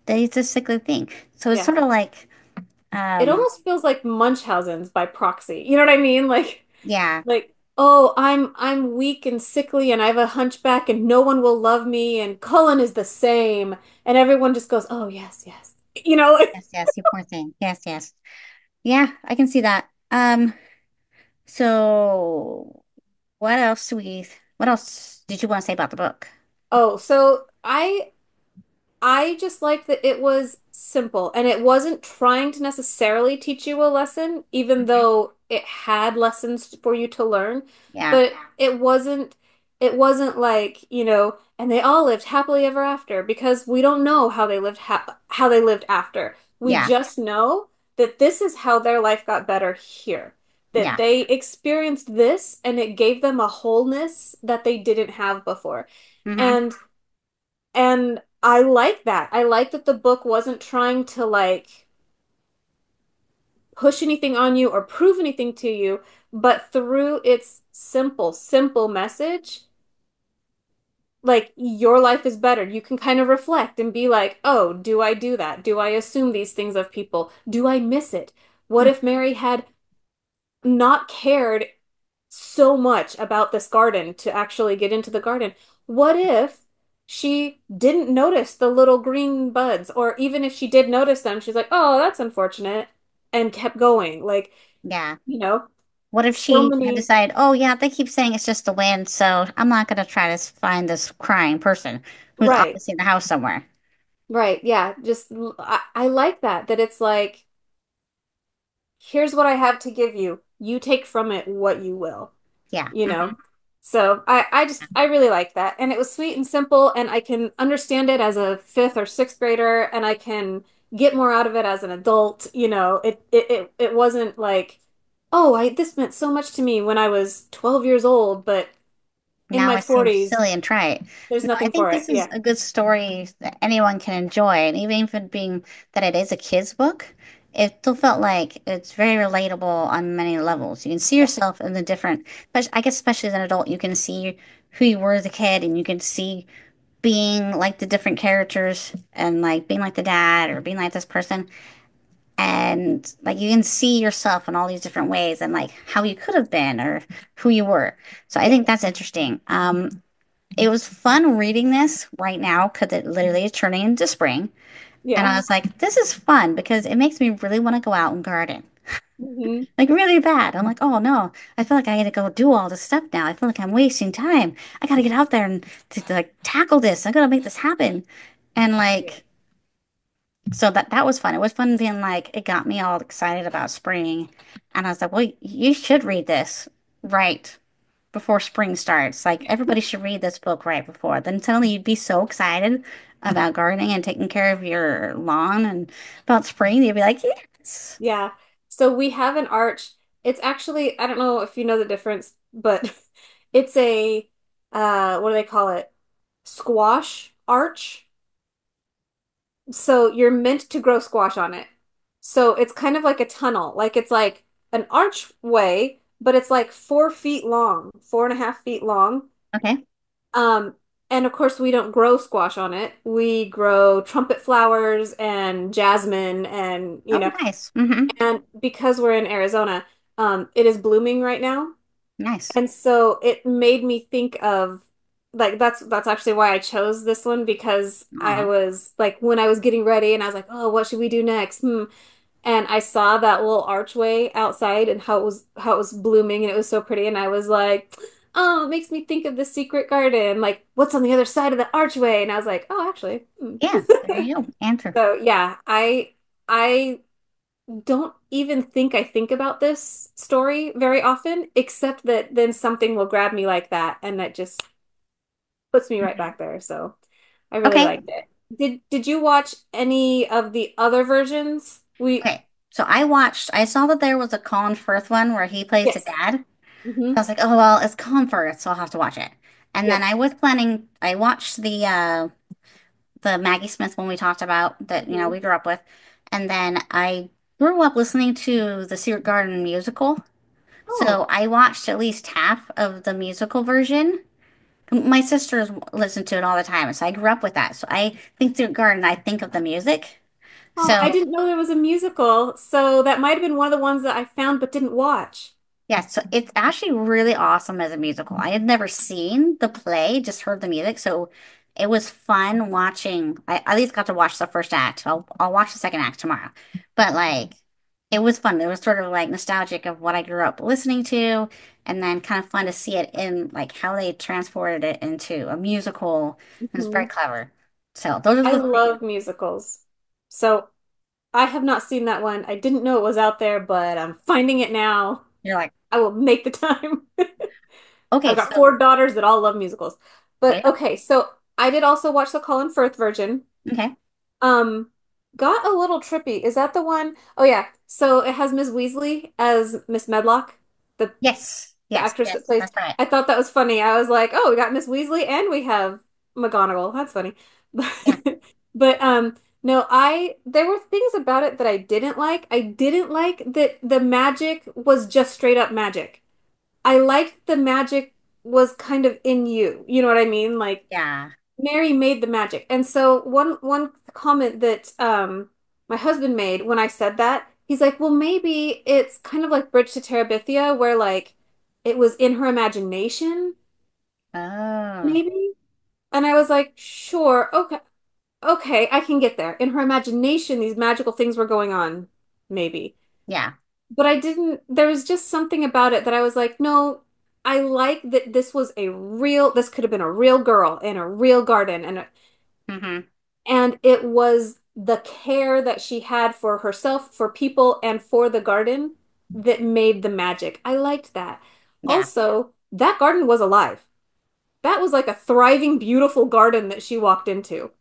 that he's a sickly thing. So it's Yeah. sort of like, It um, almost feels like Munchausen's by proxy. You know what I mean? yeah, Oh, I'm weak and sickly and I have a hunchback and no one will love me and Cullen is the same and everyone just goes, "Oh, yes, yes." You know, yes, yes, you poor thing. Yes, yes. Yeah, I can see that. So what else did you want to say about the book? oh, so I just like that it was simple and it wasn't trying to necessarily teach you a lesson, even Okay. though it had lessons for you to learn. Yeah, But it wasn't like, you know, and they all lived happily ever after because we don't know how they lived after. We yeah, just know that this is how their life got better here. That yeah. they experienced this and it gave them a wholeness that they didn't have before. Mm-hmm. And I like that. I like that the book wasn't trying to like push anything on you or prove anything to you, but through its simple message, like your life is better. You can kind of reflect and be like, "Oh, do I do that? Do I assume these things of people? Do I miss it? What if Mary had not cared so much about this garden to actually get into the garden? What if she didn't notice the little green buds? Or even if she did notice them, she's like, "Oh, that's unfortunate," and kept going. Like, Yeah. you know, What if so she had many, decided, oh yeah, they keep saying it's just the wind, so I'm not gonna try to find this crying person who's right, obviously in the house somewhere. right, yeah. I like that it's like, here's what I have to give you. You take from it what you will. Yeah. You know. Hmm. So I really like that. And it was sweet and simple and I can understand it as a fifth or sixth grader and I can get more out of it as an adult. You know, it wasn't like, oh, I this meant so much to me when I was 12 years old, but in Now my it seems 40s, silly and trite. there's No, I nothing think for it. this is Yeah. a good story that anyone can enjoy, and even if it being that it is a kid's book, it still felt like it's very relatable on many levels. You can see Yeah. yourself in the different, but I guess especially as an adult, you can see who you were as a kid, and you can see being like the different characters and like being like the dad or being like this person. And like you can see yourself in all these different ways and like how you could have been or who you were. So I Yeah. think that's interesting. It was fun reading this right now because it literally is turning into spring. And Yeah. I was like, this is fun because it makes me really want to go out and garden. Hmm. Like really bad. I'm like, oh no, I feel like I gotta go do all this stuff now. I feel like I'm wasting time. I gotta get out there and to like tackle this. I gotta make this happen. And Yeah. like so that was fun. It was fun being like it got me all excited about spring. And I was like, well, you should read this right before spring starts. Like everybody should read this book right before. Then suddenly you'd be so excited about gardening and taking care of your lawn and about spring. You'd be like, yes. Yeah. So we have an arch. It's actually, I don't know if you know the difference, but it's a what do they call it? Squash arch. So you're meant to grow squash on it. So it's kind of like a tunnel. Like it's like an archway, but it's like 4 feet long, 4.5 feet long. Okay. Um, and of course we don't grow squash on it. We grow trumpet flowers and jasmine and you Oh, know, nice. Mm-hmm. and because we're in Arizona, it is blooming right now. Nice. And so it made me think of like that's actually why I chose this one because I Aw. was like when I was getting ready and I was like, "Oh, what should we do next?" And I saw that little archway outside and how it was blooming and it was so pretty and I was like, "Oh, it makes me think of the secret garden. Like what's on the other side of the archway?" And I was like, "Oh, actually." Yeah, there you go. Answer. So, yeah, I I don't even think I think about this story very often, except that then something will grab me like that, and that just puts me right Mhm. back there. So I really Okay. liked it. Did you watch any of the other versions? We Okay. So I saw that there was a Colin Firth one where he plays the Yes. dad. So I Hmm. was like, oh, well, it's Colin Firth, so I'll have to watch it. And then Yep. I was planning, I watched the Maggie Smith one we talked about that, Hmm. we grew up with. And then I grew up listening to the Secret Garden musical. Oh, So I watched at least half of the musical version. My sisters listen to it all the time, so I grew up with that. So I think Secret Garden, I think of the music. oh, I So didn't know there was a musical, so that might have been one of the ones that I found but didn't watch. yeah, so it's actually really awesome as a musical. I had never seen the play, just heard the music, so it was fun watching. I at least got to watch the first act. I'll watch the second act tomorrow. But like it was fun. It was sort of like nostalgic of what I grew up listening to, and then kind of fun to see it in like how they transported it into a musical. It was very Hmm. clever. So those are I the three. love musicals. So I have not seen that one. I didn't know it was out there, but I'm finding it now. You're like, I will make the time. I've okay, got four so daughters that all love musicals. But okay, okay, so I did also watch the Colin Firth version. okay. Um, got a little trippy. Is that the one? Oh yeah. So it has Ms. Weasley as Miss Medlock, the Yes, the yes, actress that yes, plays. that's right. I thought that was funny. I was like, oh, we got Miss Weasley and we have McGonagall. That's funny. Yeah. But no, I there were things about it that I didn't like. I didn't like that the magic was just straight up magic. I liked the magic was kind of in you. You know what I mean? Like Yeah. Mary made the magic. And so one comment that my husband made when I said that, he's like, "Well, maybe it's kind of like Bridge to Terabithia where like it was in her imagination, Oh, maybe." And I was like, "Sure. Okay. Okay, I can get there. In her imagination, these magical things were going on, maybe." yeah. But I didn't, there was just something about it that I was like, "No, I like that this could have been a real girl in a real garden Hmm. and it was the care that she had for herself, for people, and for the garden that made the magic. I liked that. Yeah. Also, that garden was alive. That was like a thriving, beautiful garden that she walked into.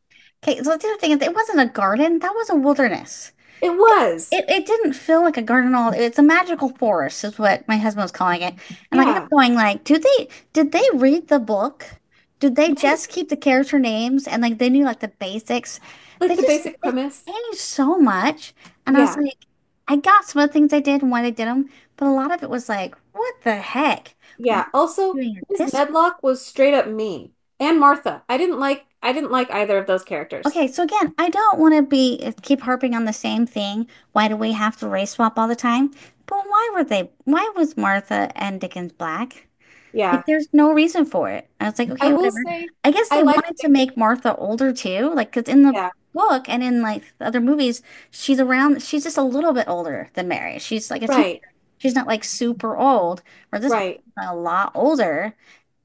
Okay, so the other thing is, it wasn't a garden. That was a wilderness. It was. It didn't feel like a garden at all. It's a magical forest, is what my husband was calling it. And like I Yeah. kept going, like, did they read the book? Did they Right. just keep the character names and like they knew like the basics? Like the basic They premise. changed so much. And I was Yeah. like, I got some of the things they did and why they did them, but a lot of it was like, what the heck? Why are Yeah. you Also, doing it Miss this Medlock was straight up mean. And Martha. I didn't like either of those characters. Okay, so again, I don't want to be keep harping on the same thing. Why do we have to race swap all the time? But why was Martha and Dickens black? Like Yeah. there's no reason for it. I was like, I okay, will whatever. say I guess I they like wanted to Dickens. make Martha older too, like because in the Yeah. book and in like the other movies, she's just a little bit older than Mary. She's like a teenager. Right. She's not like super old, or this Right. a lot older.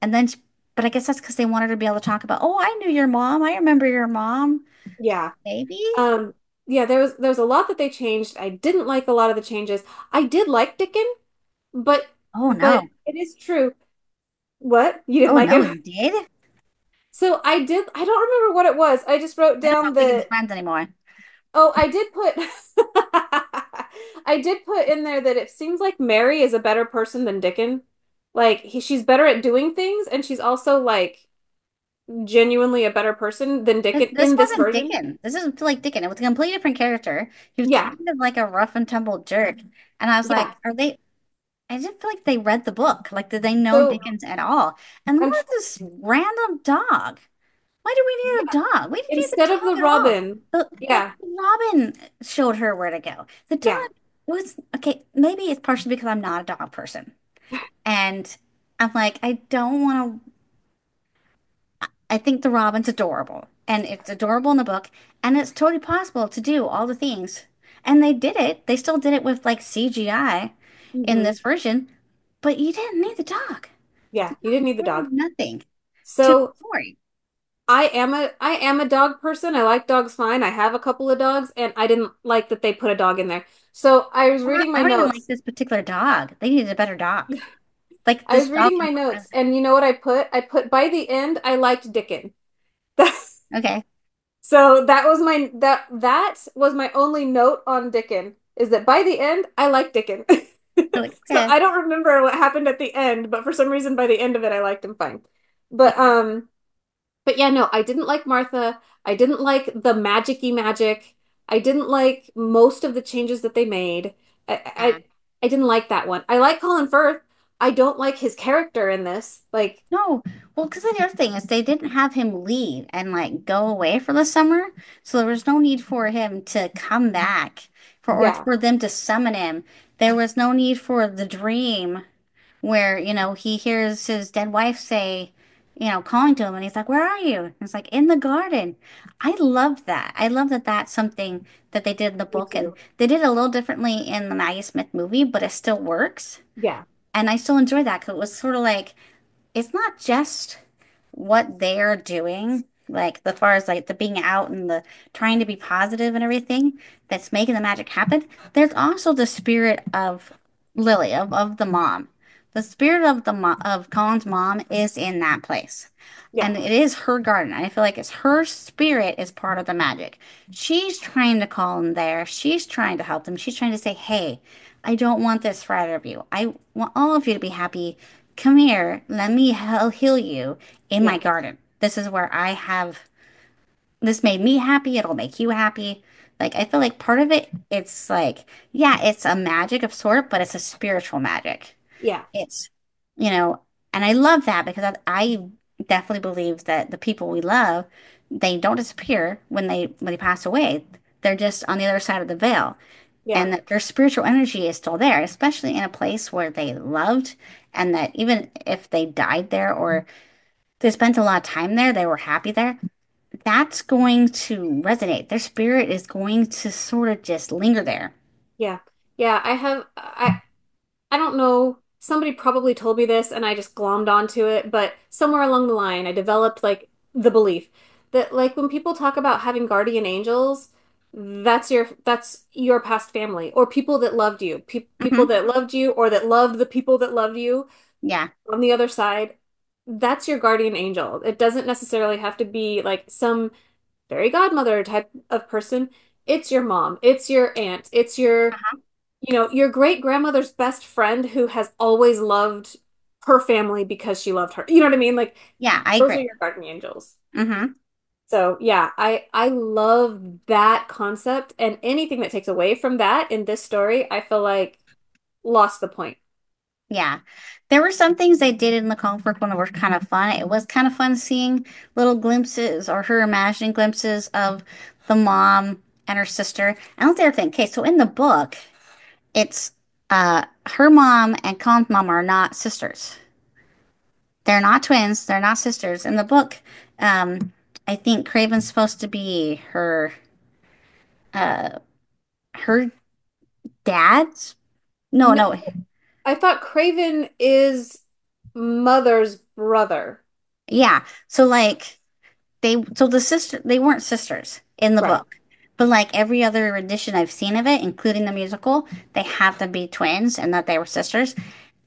And then, but I guess that's because they wanted to be able to talk about, oh, I knew your mom. I remember your mom. Yeah. Maybe? Um, yeah, there was a lot that they changed. I didn't like a lot of the changes. I did like Dickon, but Oh but no. it is true. What? You didn't Oh like no, him? you did? So I don't remember what it was. I just wrote I don't know down if they can be that friends anymore. I did put I did put in there that it seems like Mary is a better person than Dickon. Like she's better at doing things and she's also like genuinely a better person than This, Dickon this in this wasn't version. Dickon. This isn't like Dickon. It was a completely different character. He was Yeah. kind of like a rough and tumble jerk. And I was Yeah. like, I didn't feel like they read the book. Like, did they know So Dickens at all? And then I'm there's this random dog. Why do we need a yeah. dog? We didn't need the Instead of the dog at all. Robin. Yeah. The Robin showed her where to go. The Yeah. dog was okay. Maybe it's partially because I'm not a dog person. And I'm like, I don't want to. I think the Robin's adorable. And it's adorable in the book. And it's totally possible to do all the things. And they did it. They still did it with like CGI in Hmm. this version. But you didn't need the dog. Yeah. The You didn't dog need the dog. did nothing to the So story. I am a dog person. I like dogs fine. I have a couple of dogs, and I didn't like that they put a dog in there. So I was reading my I don't even like notes. this particular dog. They needed a better dog. Like I this was dog reading is my more notes, present. and you know what I put? I put by the end, I liked Dickon. Okay. So that was my only note on Dickon is that by the end, I liked Dickon. So like, So okay. I don't remember what happened at the end, but for some reason by the end of it, I liked him fine. But Yeah. um, but yeah, no, I didn't like Martha. I didn't like the magic-y magic. I didn't like most of the changes that they made. I, Yeah. I I didn't like that one. I like Colin Firth. I don't like his character in this. Like, No, well, because the other thing is they didn't have him leave and like go away for the summer, so there was no need for him to come back or yeah, for them to summon him. There was no need for the dream where, he hears his dead wife say, calling to him, and he's like, "Where are you?" And it's like, "In the garden." I love that. I love that that's something that they did in the me book, and too. they did it a little differently in the Maggie Smith movie, but it still works. Yeah, And I still enjoy that because it was sort of like it's not just what they're doing, like the far as like the being out and the trying to be positive and everything that's making the magic happen. There's also the spirit of Lily, of the mom. The spirit of of Colin's mom is in that place. yeah, And it is her garden. I feel like it's her spirit is part of the magic. She's trying to call them there. She's trying to help them. She's trying to say, "Hey, I don't want this for either of you. I want all of you to be happy. Come here. Let me heal you in my yeah, garden. This is where I have this made me happy. It'll make you happy." Like I feel like part of it, it's like, yeah, it's a magic of sort, but it's a spiritual magic. yeah, It's, you know, and I love that because I definitely believe that the people we love, they don't disappear when they pass away. They're just on the other side of the veil, yeah, and that their spiritual energy is still there, especially in a place where they loved, and that even if they died there or they spent a lot of time there, they were happy there. That's going to resonate. Their spirit is going to sort of just linger there. yeah, yeah. I don't know. Somebody probably told me this and I just glommed onto it, but somewhere along the line, I developed like the belief that like when people talk about having guardian angels, that's your past family or people that loved you, people Hmm. that loved you or that loved the people that loved you Yeah, on the other side. That's your guardian angel. It doesn't necessarily have to be like some fairy godmother type of person. It's your mom, it's your aunt, it's your great grandmother's best friend who has always loved her family because she loved her. You know what I mean? Like yeah, I those are agree. your guardian angels. Hmm. So yeah, I love that concept and anything that takes away from that in this story, I feel like lost the point. Yeah. There were some things they did in the comic book when it was kind of fun. It was kind of fun seeing little glimpses or her imagining glimpses of the mom and her sister. I don't dare think. Okay, so in the book, it's her mom and Colin's mom are not sisters. They're not twins. They're not sisters. In the book, I think Craven's supposed to be her dad's. No, No, no. I thought Craven is mother's brother. Yeah. So like they weren't sisters in the Right. book. But like every other edition I've seen of it, including the musical, they have them be twins and that they were sisters.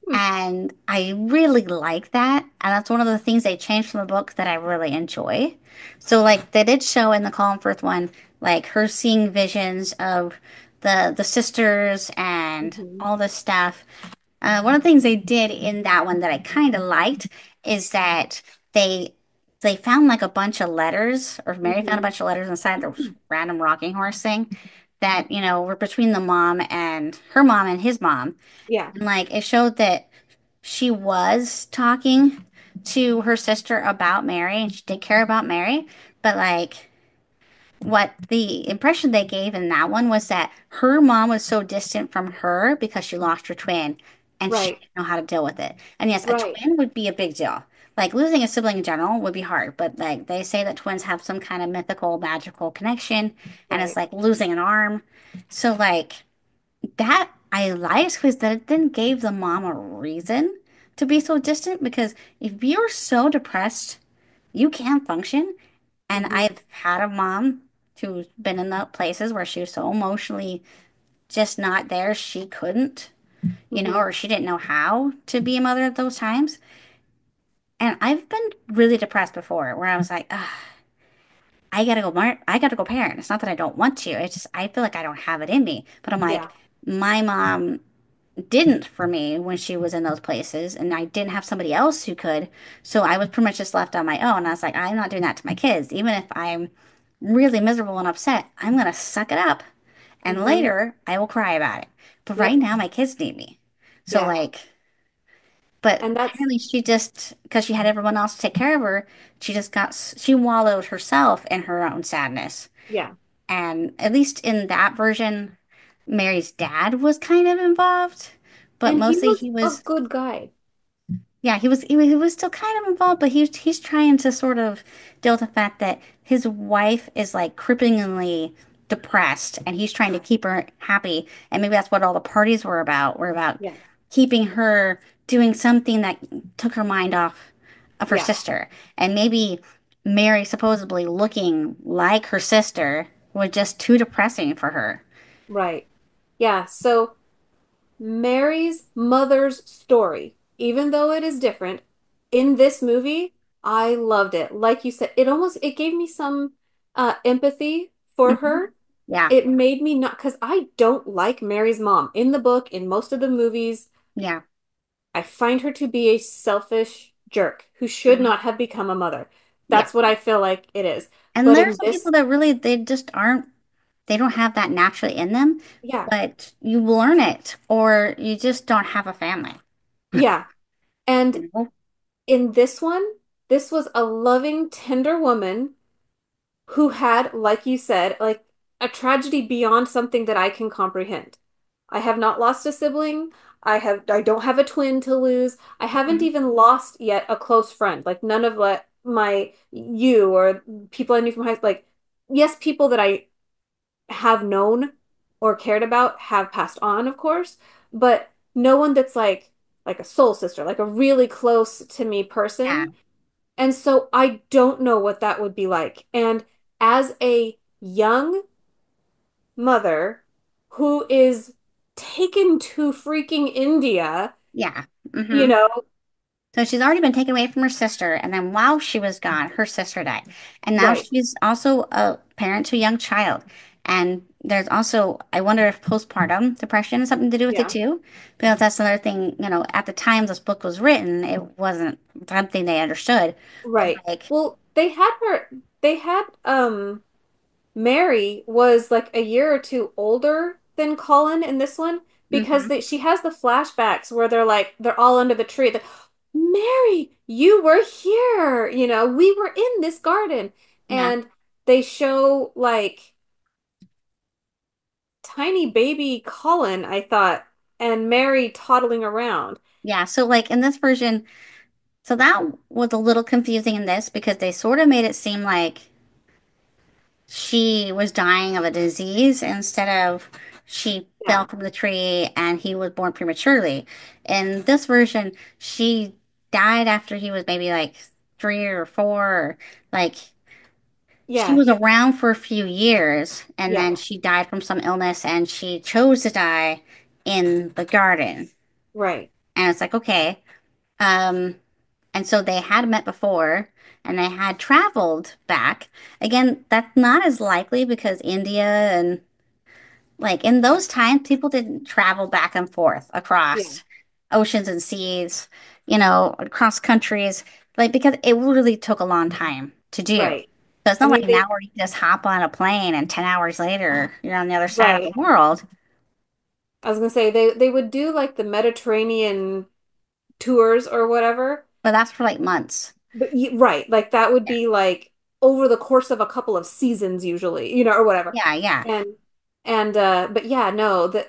Hmm. And I really like that. And that's one of the things they changed from the book that I really enjoy. So like they did show in the Colin Firth one, like her seeing visions of the sisters and Mhm. all this stuff. One of the things they did in that one that I kind of liked is that they they found like a bunch of letters, or Mary found a Mhm. bunch of letters inside the random rocking horse thing that, were between the mom and her mom and his mom. Yeah. And like it showed that she was talking to her sister about Mary and she did care about Mary, but like what the impression they gave in that one was that her mom was so distant from her because she lost her twin and she Right. didn't know how to deal with it. And yes, a Right. twin would be a big deal. Like losing a sibling in general would be hard, but like they say that twins have some kind of mythical, magical connection, and it's Right. like losing an arm. So like that I liked was that it then gave the mom a reason to be so distant because if you're so depressed you can function. And Hmm. I've had a mom who's been in the places where she was so emotionally just not there, she couldn't, Hmm. or she didn't know how to be a mother at those times. And I've been really depressed before where I was like, ugh, I gotta go parent. It's not that I don't want to. It's just I feel like I don't have it in me. But I'm like, Yeah. my mom didn't for me when she was in those places, and I didn't have somebody else who could. So I was pretty much just left on my own. I was like, I'm not doing that to my kids. Even if I'm really miserable and upset, I'm gonna suck it up. And Hmm. later I will cry about it. But right Yep. now my kids need me. So Yeah. like, but And that's, apparently she just, because she had everyone else to take care of her, she wallowed herself in her own sadness. yeah. And at least in that version, Mary's dad was kind of involved, but And he mostly was he a was, good guy. yeah, he was still kind of involved, but he's trying to sort of deal with the fact that his wife is like cripplingly depressed, and he's trying to keep her happy. And maybe that's what all the parties were about Yeah. keeping her doing something that took her mind off of her Yeah. sister. And maybe Mary supposedly looking like her sister was just too depressing for her. Right. Yeah. So Mary's mother's story, even though it is different, in this movie, I loved it. Like you said, it gave me some empathy for Hmm. her. Yeah, It made me not, because I don't like Mary's mom. In the book, in most of the movies, yeah. I find her to be a selfish jerk who should Hmm. not have become a mother. Yeah. That's what I feel like it is. And But there are in some people this, that really, they just aren't, they don't have that naturally in them, yeah, but you learn it or you just don't have a family. yeah. And You know? in this one, this was a loving, tender woman who had, like you said, like a tragedy beyond something that I can comprehend. I have not lost a sibling. I don't have a twin to lose. I haven't Mhm. even lost yet a close friend. Like none of what my you or people I knew from high school, like yes, people that I have known or cared about have passed on, of course, but no one that's like a soul sister, like a really close to me Yeah, person. And so I don't know what that would be like. And as a young mother who is taken to freaking India, yeah. you Hmm. know, So she's already been taken away from her sister, and then while she was gone, her sister died. And now right. she's also a parent to a young child. And there's also, I wonder if postpartum depression has something to do with it Yeah, too, because that's another thing, at the time this book was written, it wasn't something they understood. But right. like, Well, they had Mary was like a year or two older than Colin in this one because hmm, she has the flashbacks where they're all under the tree. Mary, you were here. We were in this garden. yeah, And they show like tiny baby Colin, I thought, and Mary toddling around. yeah. So like in this version, so that was a little confusing in this because they sort of made it seem like she was dying of a disease instead of she Yeah, fell from the tree and he was born prematurely. In this version, she died after he was maybe like 3 or 4. Like she yeah, was around for a few years and yeah, then she died from some illness and she chose to die in the garden. right. And it's like, okay. Um, and so they had met before and they had traveled back. Again, that's not as likely because India and like in those times, people didn't travel back and forth Yeah, across oceans and seas, across countries, like because it really took a long time to do. right. So it's I not mean, like now where you just hop on a plane and 10 hours later you're on the other side of the right. world. I was gonna say they would do like the Mediterranean tours or whatever. But that's for like months. But right, like that would Yeah. be like over the course of a couple of seasons usually, or whatever. Yeah, yeah. And but yeah, no, the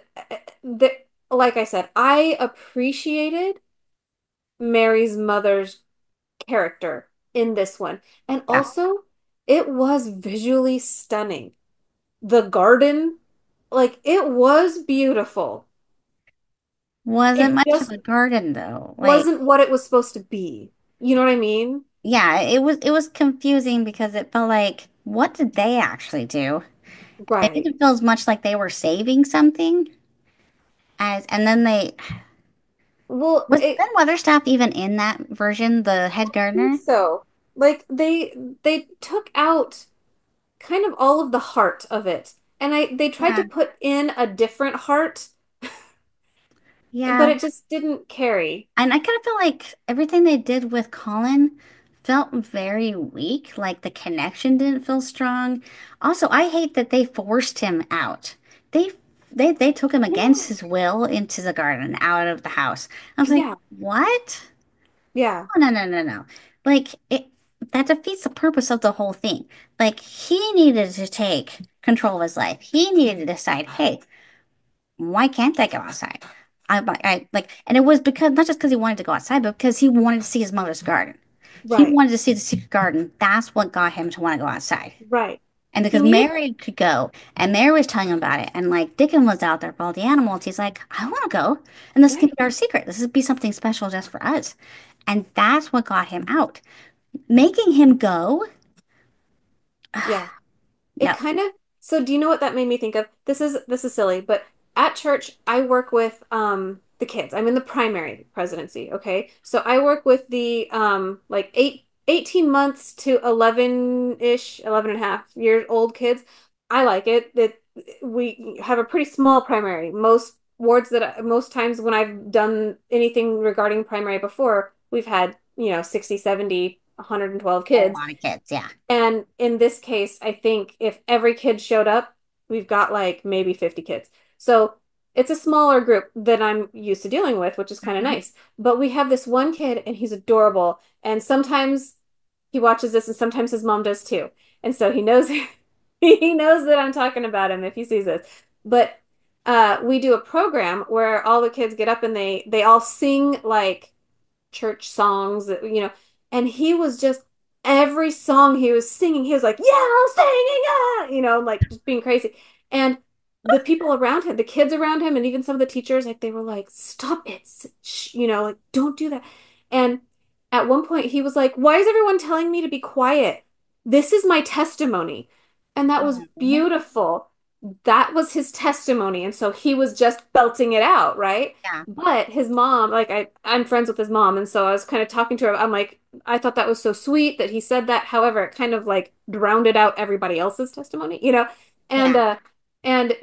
like I said, I appreciated Mary's mother's character in this one. And Yeah. also, it was visually stunning. The garden, like it was beautiful. Wasn't It much of just a garden though. Like, wasn't what it was supposed to be. You know what I mean? yeah, it was confusing because it felt like what did they actually do? It Right. didn't feel as much like they were saving something as and then they Well, was it Ben Weatherstaff even in that version, the head I think gardener? so. Like they took out kind of all of the heart of it. And they tried to Yeah. put in a different heart, but Yeah. it just didn't carry. And I kind of feel like everything they did with Colin felt very weak, like the connection didn't feel strong. Also, I hate that they forced him out. They they took him against Yeah. his will into the garden, out of the house. I was like, Yeah. what? Yeah. Oh, no, no, no, no. Like it that defeats the purpose of the whole thing. Like he needed to take control of his life. He needed to decide, hey, why can't I go outside? I like, and it was because not just because he wanted to go outside, but because he wanted to see his mother's garden. He Right. wanted to see the secret garden. That's what got him to want to go outside. Right. And He because needed, Mary could go, and Mary was telling him about it, and like Dickon was out there for all the animals, he's like, I want to go, and this can right. be our secret. This would be something special just for us. And that's what got him out. Making him go, Yeah. It no. kind of, so do you know what that made me think of? This is silly, but at church I work with the kids. I'm in the primary presidency, okay? So I work with the like 18 months to 11-ish, 11 and a half years old kids. I like it that we have a pretty small primary. Most times when I've done anything regarding primary before, we've had, 60, 70, 112 A kids. lot of kids, yeah. And in this case, I think if every kid showed up, we've got like maybe 50 kids. So it's a smaller group than I'm used to dealing with, which is kind of Mhm. nice. But we have this one kid and he's adorable. And sometimes he watches this and sometimes his mom does too. And so he knows he knows that I'm talking about him if he sees this. But we do a program where all the kids get up and they all sing like church songs and he was just every song he was singing, he was like, yeah, I'm singing it, like just being crazy. And the people around him, the kids around him, and even some of the teachers, like they were like, stop it, like don't do that. And at one point he was like, why is everyone telling me to be quiet? This is my testimony. And that was Mhm. beautiful. That was his testimony. And so he was just belting it out, right? Yeah, But his mom, like I'm friends with his mom, and so I was kind of talking to her. I'm like, I thought that was so sweet that he said that. However, it kind of like drowned out everybody else's testimony. And yeah,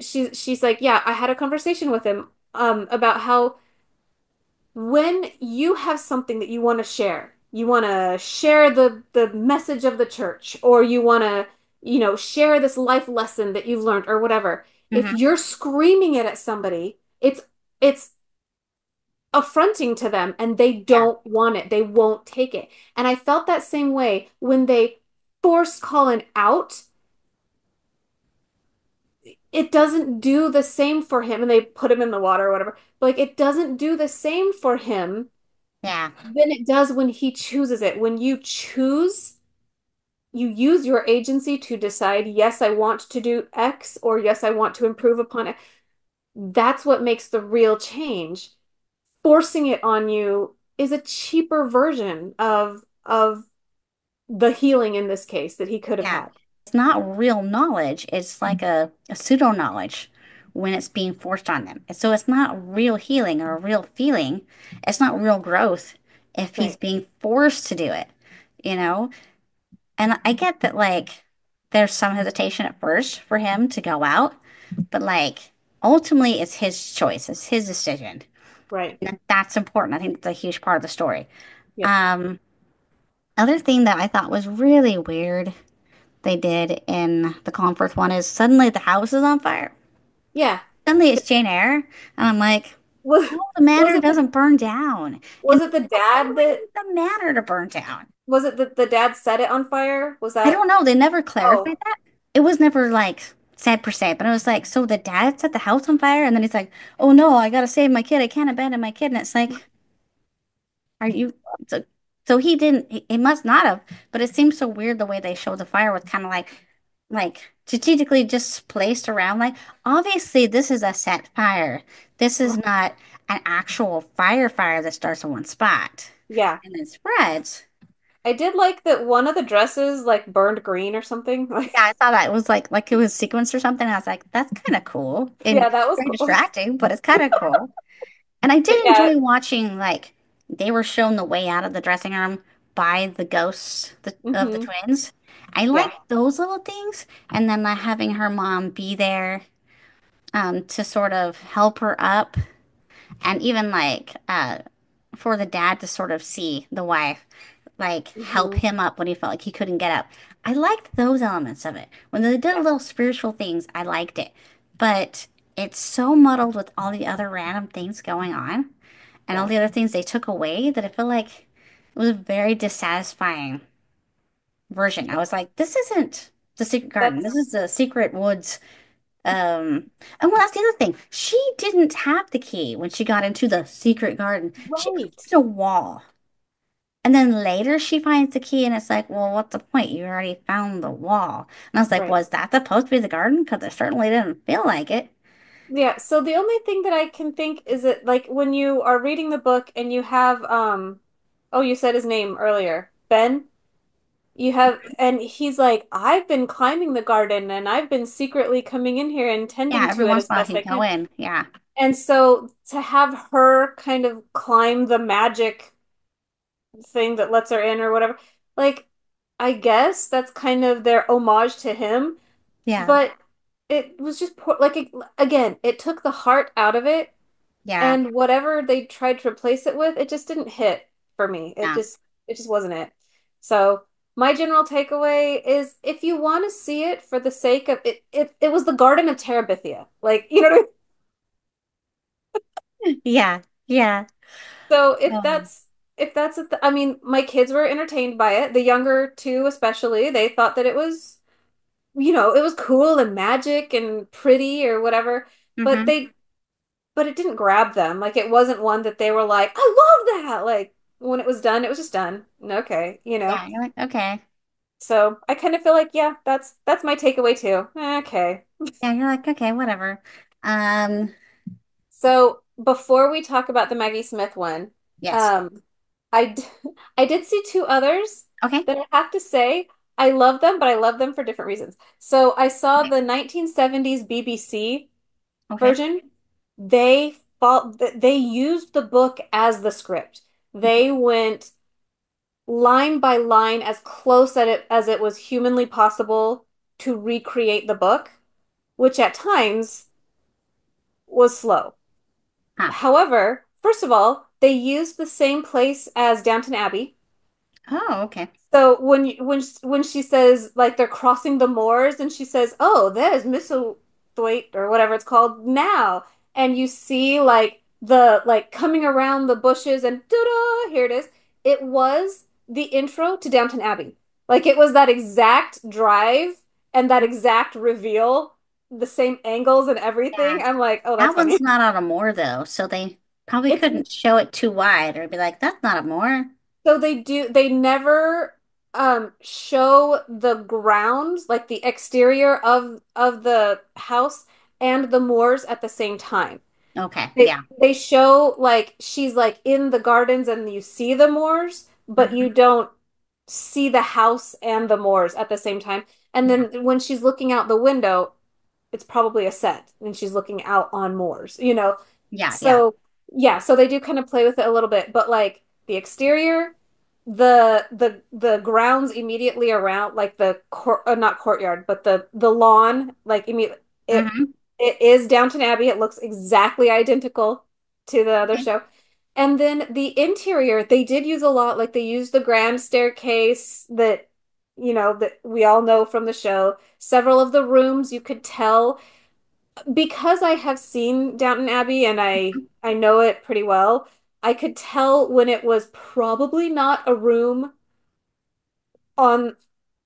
she's like, yeah, I had a conversation with him about how when you have something that you want to share the message of the church, or you want to, share this life lesson that you've learned or whatever. If hmm, you're screaming it at somebody, it's affronting to them and they yeah, don't want it. They won't take it. And I felt that same way when they forced Colin out. It doesn't do the same for him, and they put him in the water or whatever. But like it doesn't do the same for him yeah, than it does when he chooses it. When you choose, you use your agency to decide, yes, I want to do X, or yes, I want to improve upon it. That's what makes the real change. Forcing it on you is a cheaper version of the healing in this case that he could have yeah. had. It's not real knowledge. It's like a pseudo knowledge when it's being forced on them. So it's not real healing or a real feeling. It's not real growth if he's Right. being forced to do it, you know? And I get that, like, there's some hesitation at first for him to go out, but like, ultimately, it's his choice, it's his decision. Right. And that's important. I think that's a huge part of the story. Yep. Um, Other thing that I thought was really weird they did in the Conforth one is suddenly the house is on fire. Yeah. Suddenly it's Jane Eyre, and I'm like, Was oh, the was manor it the doesn't burn down. was And it the why dad do we that need the manor to burn down? was it the dad set it on fire? Was I that don't know. They never Oh, clarified that. It was never like said per se, but it was like, so the dad set the house on fire, and then he's like, oh no, I gotta save my kid. I can't abandon my kid. And it's like, are you so so he didn't he must not have, but it seems so weird the way they showed the fire was kind of like strategically just placed around like obviously this is a set fire. This is not an actual fire that starts in one spot yeah. and then spreads. I did like that one of the dresses like burned green or something. Like, Yeah, I saw that. It was like it was sequenced or something. I was like, that's kind of cool and yeah, that was very cool. distracting, but it's kind of cool. And I But did yeah, enjoy watching like they were shown the way out of the dressing room by the ghosts of the hmm twins. I yeah. like those little things, and then like having her mom be there to sort of help her up, and even like for the dad to sort of see the wife like help hmm him up when he felt like he couldn't get up. I liked those elements of it. When they did Yeah. little spiritual things, I liked it. But it's so muddled with all the other random things going on and all Yeah. the other things they took away that I feel like it was a very dissatisfying version. I was like, this isn't the secret garden. This That's is the secret woods. And well, that's the other thing. She didn't have the key when she got into the secret garden. She right. climbed a wall. And then later she finds the key and it's like, well, what's the point? You already found the wall. And I was like, Right. was that supposed to be the garden? Because it certainly didn't feel like it. Yeah, so the only thing that I can think is that like when you are reading the book and you have oh you said his name earlier, Ben, you have and he's like, I've been climbing the garden and I've been secretly coming in here and Yeah, tending every to it once as in a while best I he'd go can. in. Yeah. And so to have her kind of climb the magic thing that lets her in or whatever, like I guess that's kind of their homage to him, Yeah. but it was just poor, like again, it took the heart out of it. Yeah. And whatever they tried to replace it with, it just didn't hit for me. Yeah. It just wasn't it. So my general takeaway is if you want to see it for the sake of it, it was the Garden of Terabithia. Like, you know what I mean? Yeah. Yeah. So Um, if that's a I mean, my kids were entertained by it. The younger two especially, they thought that it was, it was cool and magic and pretty or whatever. But hmm they but it didn't grab them. Like it wasn't one that they were like, I love that. Like when it was done, it was just done. Okay, Yeah. You're like, okay. So I kind of feel like, yeah, that's my takeaway too. Okay. Yeah. You're like, okay, whatever. Um, So before we talk about the Maggie Smith one, yes. um, I d I did see two others Okay. that I have to say I love them, but I love them for different reasons. So I saw Okay. the 1970s BBC Okay. version. They used the book as the script. They went line by line as close at it as it was humanly possible to recreate the book, which at times was slow. Huh. However, first of all, they used the same place as Downton Abbey. Oh, okay. So when she says like they're crossing the moors and she says, "Oh, there's Misselthwaite or whatever it's called now," and you see like the like coming around the bushes and da-da, here it is. It was the intro to Downton Abbey. Like it was that exact drive and that exact reveal, the same angles and Yeah. everything. I'm like, "Oh, that's That funny." one's not on a moor though, so they probably It's couldn't show it too wide or be like, that's not a moor. So they never show the grounds, like the exterior of the house and the moors at the same time. Okay. They Yeah. they show like she's like in the gardens and you see the moors, but you hmm don't see the house and the moors at the same time. And Yeah. then when she's looking out the window, it's probably a set and she's looking out on moors. Yeah. Yeah. So yeah, so they do kind of play with it a little bit, but like the exterior, the grounds immediately around, like the court, not courtyard, but the lawn, like immediately it hmm it is Downton Abbey. It looks exactly identical to the other Okay. show. And then the interior, they did use a lot, like they used the grand staircase that we all know from the show. Several of the rooms you could tell because I have seen Downton Abbey and I know it pretty well. I could tell when it was probably not a room on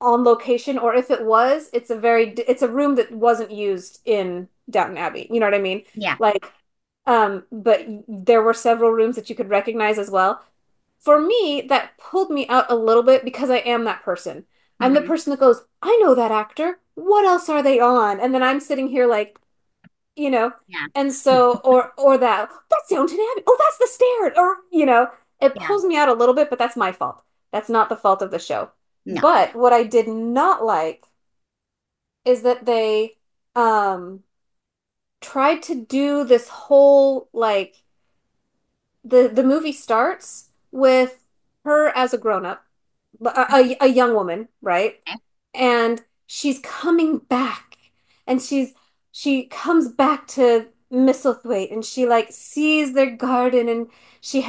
on location, or if it was, it's a room that wasn't used in Downton Abbey. You know what I mean? Yeah. Like, but there were several rooms that you could recognize as well. For me, that pulled me out a little bit because I am that person. I'm the hmm person that goes, I know that actor. What else are they on? And then I'm sitting here like, you know, Yeah. and so or that's Downton Abbey. Oh, that's the stairs. Or it Yeah. pulls me out a little bit, but that's my fault. That's not the fault of the show. No. But what I did not like is that they um tried to do this whole like the movie starts with her as a grown-up, a young woman, right? Okay. And she's coming back and she comes back to Misselthwaite and she like sees their garden and she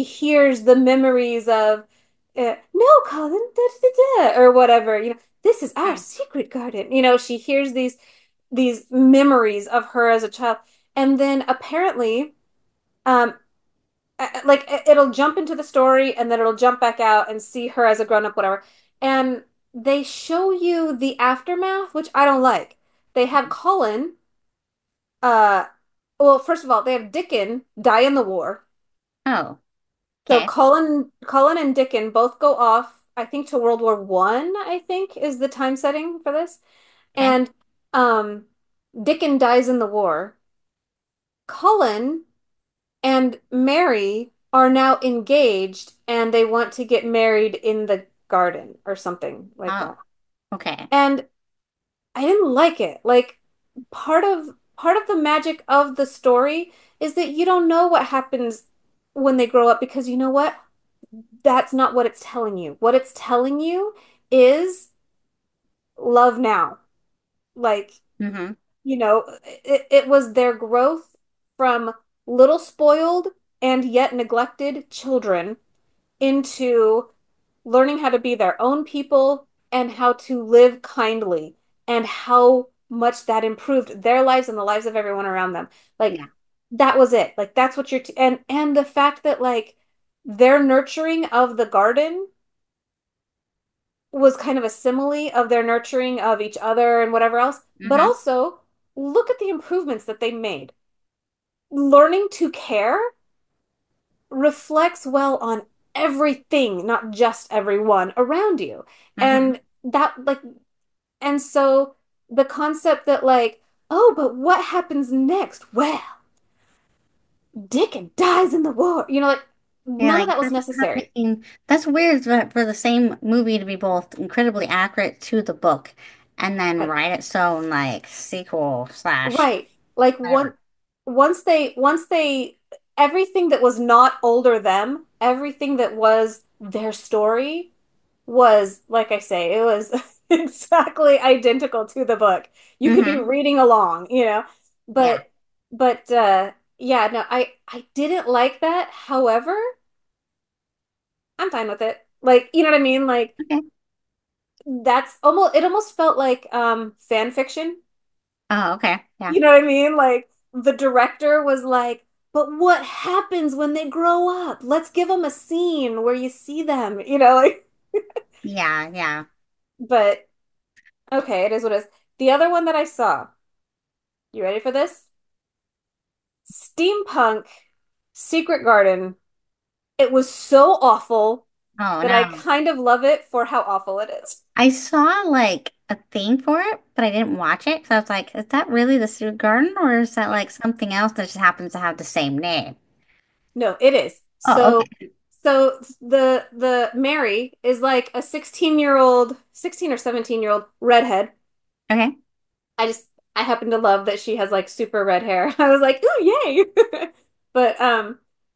hears the memories of no, Colin, da, da, da, da, or whatever, this is our Okay. secret garden. She hears these memories of her as a child. And then apparently um like it'll jump into the story and then it'll jump back out and see her as a grown up, whatever. And they show you the aftermath, which I don't like. They have Colin, uh, well, first of all, they have Dickon die in the war. Oh, So okay. Colin and Dickon both go off, I think, to World War One, I think is the time setting for this. Okay. And um, Dickon dies in the war. Colin and Mary are now engaged and they want to get married in the garden or something like Oh, that. okay. And I didn't like it. Like part of the magic of the story is that you don't know what happens when they grow up because you know what? That's not what it's telling you. What it's telling you is love now. Like, Mm-hmm. it was their growth from little spoiled and yet neglected children into learning how to be their own people and how to live kindly and how much that improved their lives and the lives of everyone around them. Like Yeah. that was it. Like that's what and the fact that like their nurturing of the garden was kind of a simile of their nurturing of each other and whatever else. But Mm-hmm. also look at the improvements that they made. Learning to care reflects well on everything, not just everyone around you. Mm-hmm. And and so the concept that like, oh, but what happens next? Well, Dickon dies in the war. Like Yeah, none of like that was that's not necessary. making that's weird for the same movie to be both incredibly accurate to the book and then Right. write its own like sequel slash Right. Like whatever. once they everything that was not older them, everything that was their story was, like I say, it was exactly identical to the book. You could be Mm-hmm. reading along. Yeah. But yeah, no, I didn't like that. However, I'm fine with it. Like, you know what I mean? Like Okay. it almost felt like fan fiction. Oh, okay. Yeah. You know what I mean? Like the director was like, but what happens when they grow up? Let's give them a scene where you see them, like Yeah, yeah. but okay, it is what it is. The other one that I saw, you ready for this? Steampunk Secret Garden. It was so awful Oh that I no. kind of love it for how awful it is. I saw like a thing for it, but I didn't watch it because I was like, is that really the Secret Garden or is that like something else that just happens to have the same name? No, it is. Oh, So okay. so the Mary is like a 16-year-old, 16 or 17-year-old redhead. Okay. I just I happen to love that she has like super red hair. I was like, "Ooh, yay." But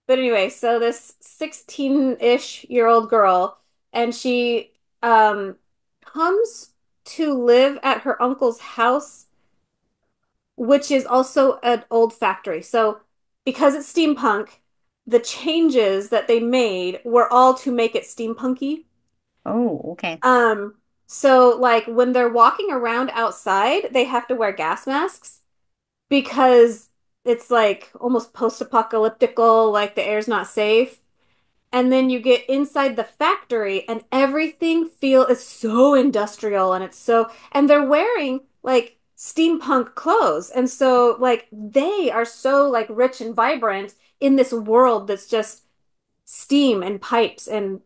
but anyway, so this 16-ish-year-old girl and she um comes to live at her uncle's house, which is also an old factory. So because it's steampunk, the changes that they made were all to make it steampunky. Oh, okay. Um, so like when they're walking around outside, they have to wear gas masks because it's like almost post-apocalyptical, like the air's not safe. And then you get inside the factory and everything feel is so industrial and and they're wearing like steampunk clothes. And so like they are so like rich and vibrant in this world that's just steam and pipes and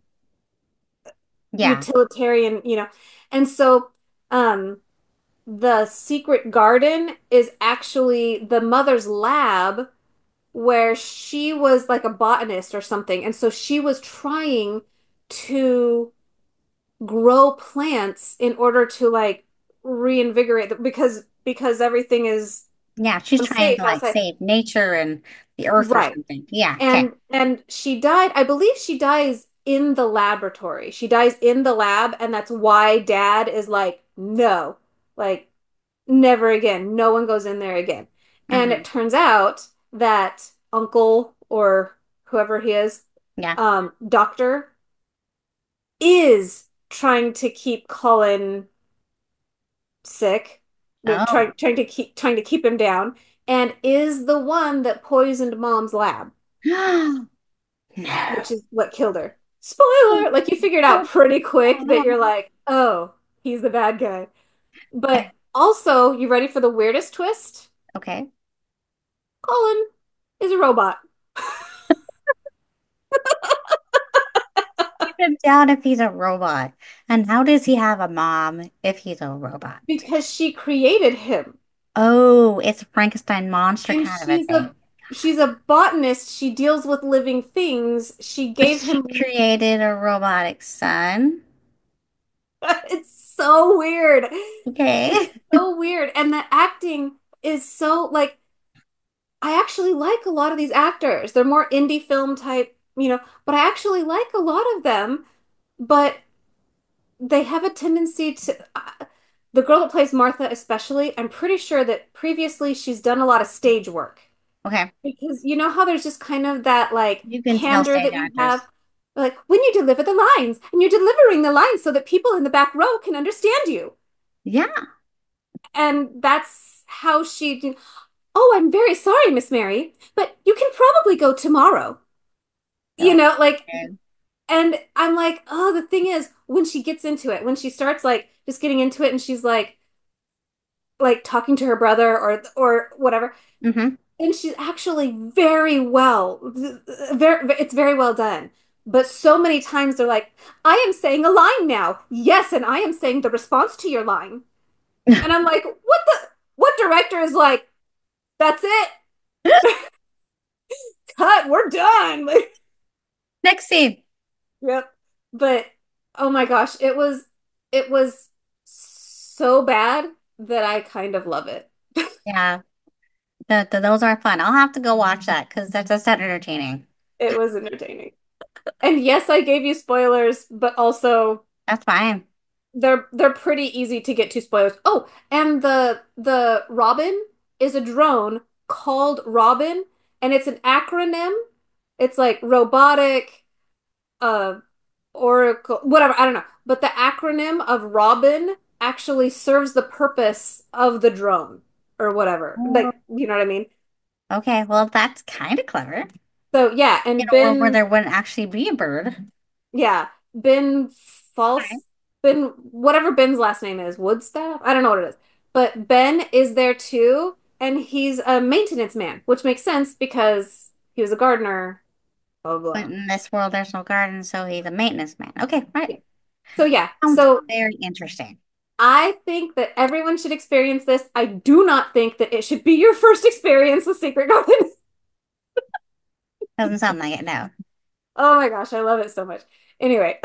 Yeah. utilitarian. And so um the secret garden is actually the mother's lab where she was like a botanist or something. And so she was trying to grow plants in order to like reinvigorate because everything is Yeah, she's trying unsafe to like outside. save nature and the earth or Right. something. Yeah, okay. And she died, I believe she dies in the laboratory. She dies in the lab, and that's why dad is like, no, like never again. No one goes in there again. And Hmm. it turns out that uncle or whoever he is, Yeah. doctor is trying to keep Colin sick, Oh. trying to keep him down, and is the one that poisoned mom's lab, No. which is what killed her. Spoiler! Like you figured out pretty quick that you're Oh. like, oh, he's the bad guy. But also, you ready for the weirdest twist? Okay. Colin is a robot Keep him down if he's a robot. And how does he have a mom if he's a robot? because she created him. Oh, it's a Frankenstein monster And kind of a thing. she's a botanist. She deals with living things. She But gave she him created a robotic son. it's so weird. It's Okay. so weird. And the acting is so like I actually like a lot of these actors. They're more indie film type, but I actually like a lot of them, but they have a tendency to the girl that plays Martha especially, I'm pretty sure that previously she's done a lot of stage work. Okay. Because you know how there's just kind of that like You can tell candor stage that you have, actors. like when you deliver the lines and you're delivering the lines so that people in the back row can understand you. Yeah. And that's how she did. Oh, I'm very sorry, Miss Mary, but you can probably go tomorrow. You Oh, know, like, man. and I'm like, oh, the thing is, when she gets into it, when she starts like just getting into it and she's like talking to her brother or whatever, Mm-hmm. and she's actually very well, it's very well done. But so many times they're like, I am saying a line now. Yes, and I am saying the response to your line. And I'm like, what director is like, that's it? Cut, we're done. Like, Next scene. yep. But oh my gosh, it was so bad that I kind of love it. Yeah. Those are fun. I'll have to go watch that because that's that entertaining. It was entertaining. And yes, I gave you spoilers, but also That's fine. they're pretty easy to get to spoilers. Oh, and the Robin is a drone called Robin, and it's an acronym. It's like robotic, uh, Oracle, whatever, I don't know. But the acronym of Robin actually serves the purpose of the drone or whatever. Like, you know what I mean? Okay, well, that's kind of clever. So yeah, In and a world where there wouldn't actually be a bird. Yeah, Ben Okay. False, Ben, whatever Ben's last name is, Woodstaff? I don't know what it is. But Ben is there too, and he's a maintenance man, which makes sense because he was a gardener, blah, blah, But blah. in this world, there's no garden, so he's a maintenance man. Okay, right. Yeah. So yeah, Sounds so very interesting. I think that everyone should experience this. I do not think that it should be your first experience with Secret Garden. Doesn't sound like it, no. Oh my gosh, I love it so much. Anyway,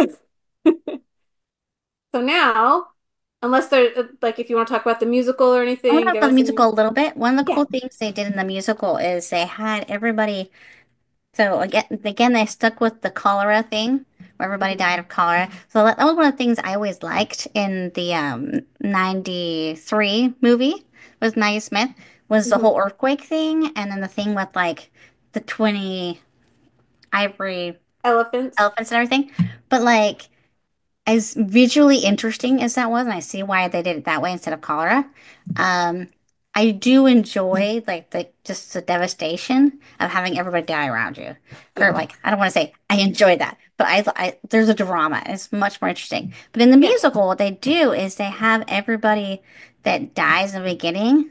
so now, unless there, like, if you want to talk about the musical or I want to anything, talk give about the us any. musical a little bit. One of the Yeah. cool things they did in the musical is they had everybody. So again, they stuck with the cholera thing, where everybody Mhm. died of cholera. So that was one of the things I always liked in the '93 movie with Maggie Smith was the Mhm. whole earthquake thing, and then the thing with like the 20 ivory Elephants. elephants and everything. But like as visually interesting as that was, and I see why they did it that way instead of cholera. Um, I do enjoy like the just the devastation of having everybody die around you, or Yeah. like I don't want to say I enjoy that, but I there's a drama. It's much more interesting. But in the Yeah. musical, what they do is they have everybody that dies in the beginning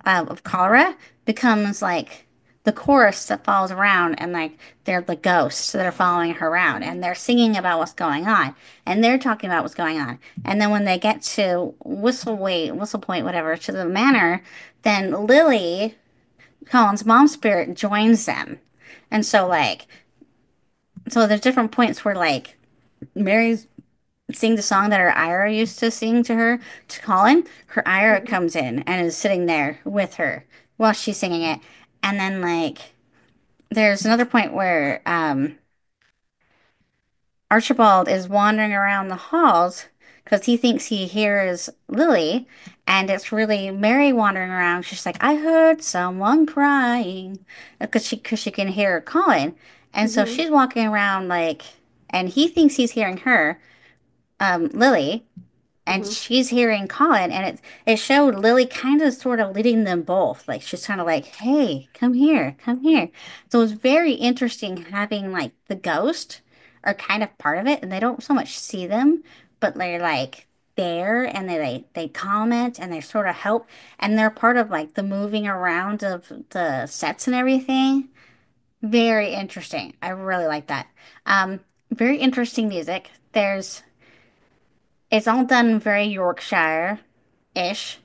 of cholera becomes like the chorus that follows around and like they're the ghosts that are following her around and they're singing about what's going on and they're talking about what's going on and then when they get to whistle point whatever to the manor then Lily Colin's mom spirit joins them and so there's different points where like Mary sings the song that her Ira used to sing to her to Colin, her Ira Mhm. comes in and is sitting there with her while she's singing it. And then like there's another point where Archibald is wandering around the halls because he thinks he hears Lily, and it's really Mary wandering around. She's like, "I heard someone crying," because she can hear Colin, and so Mhm. she's walking around like, and he thinks he's hearing her, Lily, and Mhm. she's hearing Colin, and it showed Lily kind of sort of leading them both. Like she's kind of like, "Hey, come here, come here." So it was very interesting having like the ghost are kind of part of it, and they don't so much see them, but they're like there, and they comment and they sort of help, and they're part of like the moving around of the sets and everything. Very interesting. I really like that. Very interesting music. It's all done very Yorkshire-ish.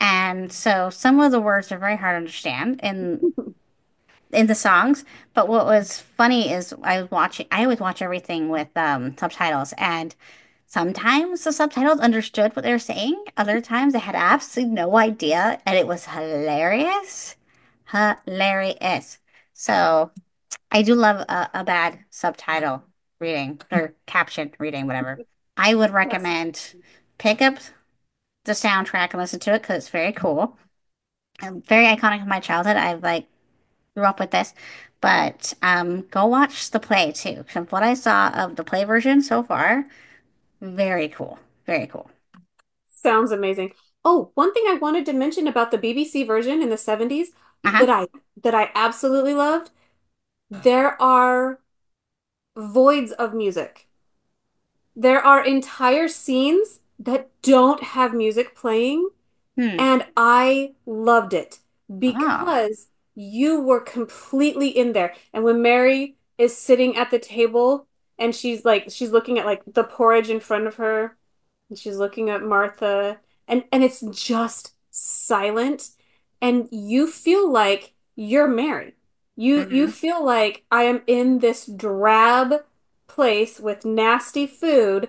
And so some of the words are very hard to understand in the songs. But what was funny is I always watch everything with subtitles, and sometimes the subtitles understood what they were saying. Other times they had absolutely no idea, and it was hilarious. Hilarious. So I do love a bad subtitle reading or caption reading, whatever. I would That's recommend pick up the soundtrack and listen to it because it's very cool. Very iconic of my childhood. I've like grew up with this, but go watch the play too. From what I saw of the play version so far, very cool, very cool. sounds amazing. Oh, one thing I wanted to mention about the BBC version in the 70s Uh-huh. that I absolutely loved, there are voids of music. There are entire scenes that don't have music playing, Hmm. and I loved it Oh. because you were completely in there. And when Mary is sitting at the table and she's looking at like the porridge in front of her, and she's looking at Martha, and it's just silent, and you feel like you're Mary. You Mm-hmm. feel like I am in this drab place with nasty food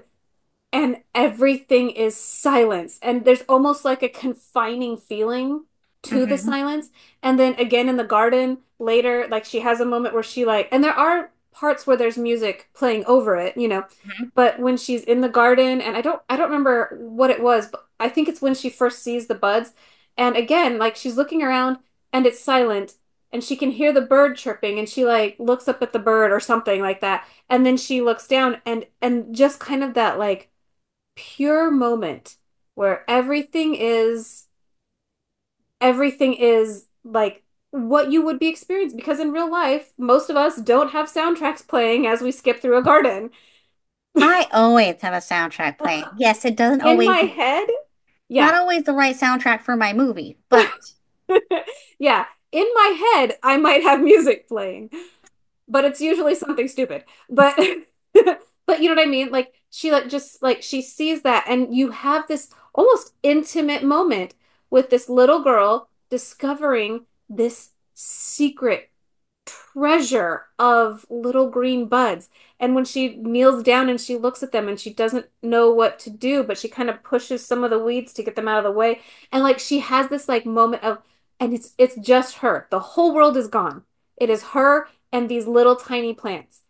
and everything is silence, and there's almost like a confining feeling to the Mm-hmm. silence. And then again in the garden later, like she has a moment where she like, and there are parts where there's music playing over it, Mm-hmm. but when she's in the garden, and I don't remember what it was, but I think it's when she first sees the buds, and again like she's looking around and it's silent, and she can hear the bird chirping, and she like looks up at the bird or something like that, and then she looks down, and just kind of that like pure moment where everything is like what you would be experiencing, because in real life most of us don't have soundtracks playing as we skip through a garden. I always have a soundtrack playing. Yes, it doesn't In always, my head, not yeah. always the right soundtrack for my movie, but Yeah, in my head I might have music playing, but it's usually something stupid. But but you know what I mean? Like she like just like she sees that, and you have this almost intimate moment with this little girl discovering this secret treasure of little green buds. And when she kneels down and she looks at them and she doesn't know what to do, but she kind of pushes some of the weeds to get them out of the way. And like she has this like moment of, and it's just her. The whole world is gone. It is her and these little tiny plants.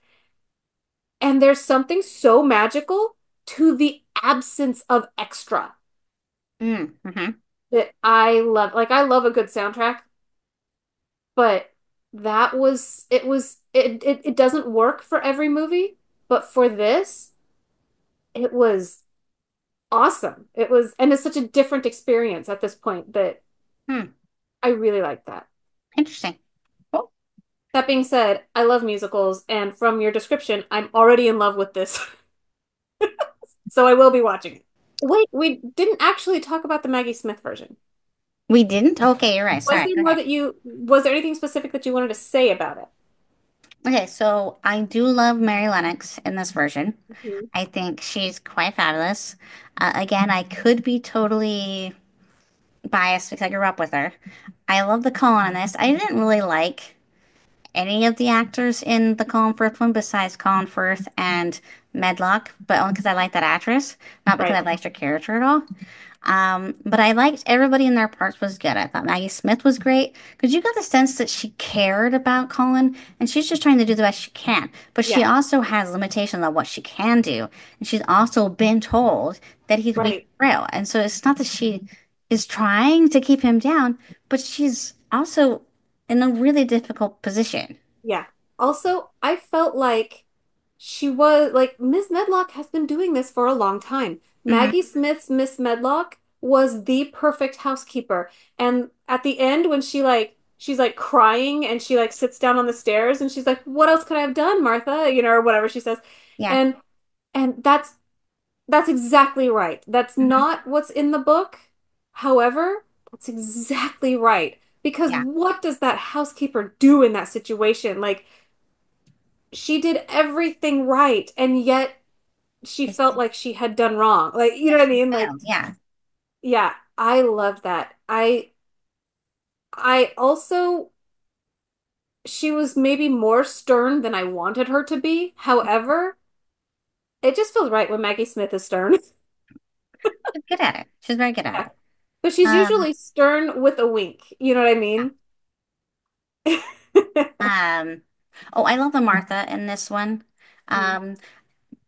And there's something so magical to the absence of extra mm-hmm. that I love. Like I love a good soundtrack, but it doesn't work for every movie, but for this, it was awesome. It was, and it's such a different experience at this point that Hmm. I really like that. Interesting. Cool. That being said, I love musicals, and from your description, I'm already in love with this. So I will be watching it. Wait, we didn't actually talk about the Maggie Smith version. We didn't? Okay, you're right. Sorry. Go ahead. Was there anything specific that you wanted to say about it? Okay, so I do love Mary Lennox in this version. Mhm. I think she's quite fabulous. Again, I could be totally biased because I grew up with her. I love the Colin in this. I didn't really like any of the actors in the Colin Firth one besides Colin Firth and Medlock, but only because I like that actress, not because I Right. liked her character at all. But I liked everybody in their parts was good. I thought Maggie Smith was great because you got the sense that she cared about Colin and she's just trying to do the best she can. But she Yeah. also has limitations on what she can do. And she's also been told that he's weak Right. and frail. And so it's not that she is trying to keep him down, but she's also in a really difficult position. Yeah. Also, I felt like she was like Miss Medlock has been doing this for a long time. Hmm. Maggie Smith's Miss Medlock was the perfect housekeeper. And at the end when she's like crying and she like sits down on the stairs and she's like, "What else could I have done, Martha?" Or whatever she says. Yeah. And that's exactly right. That's Hmm. not what's in the book. However, that's exactly right. Because Yeah. what does that housekeeper do in that situation? Like, she did everything right, and yet she It's, felt like she had done wrong. Like, you know yeah, what I she mean? Like, failed. Yeah. yeah, I love that. I also she was maybe more stern than I wanted her to be. However, it just feels right when Maggie Smith is stern. She's good at it. She's very good at Yeah. it. But she's Um, usually stern with a wink. You know what I yeah. mean? Um, oh, I love the Martha in this one. Mhm. Um,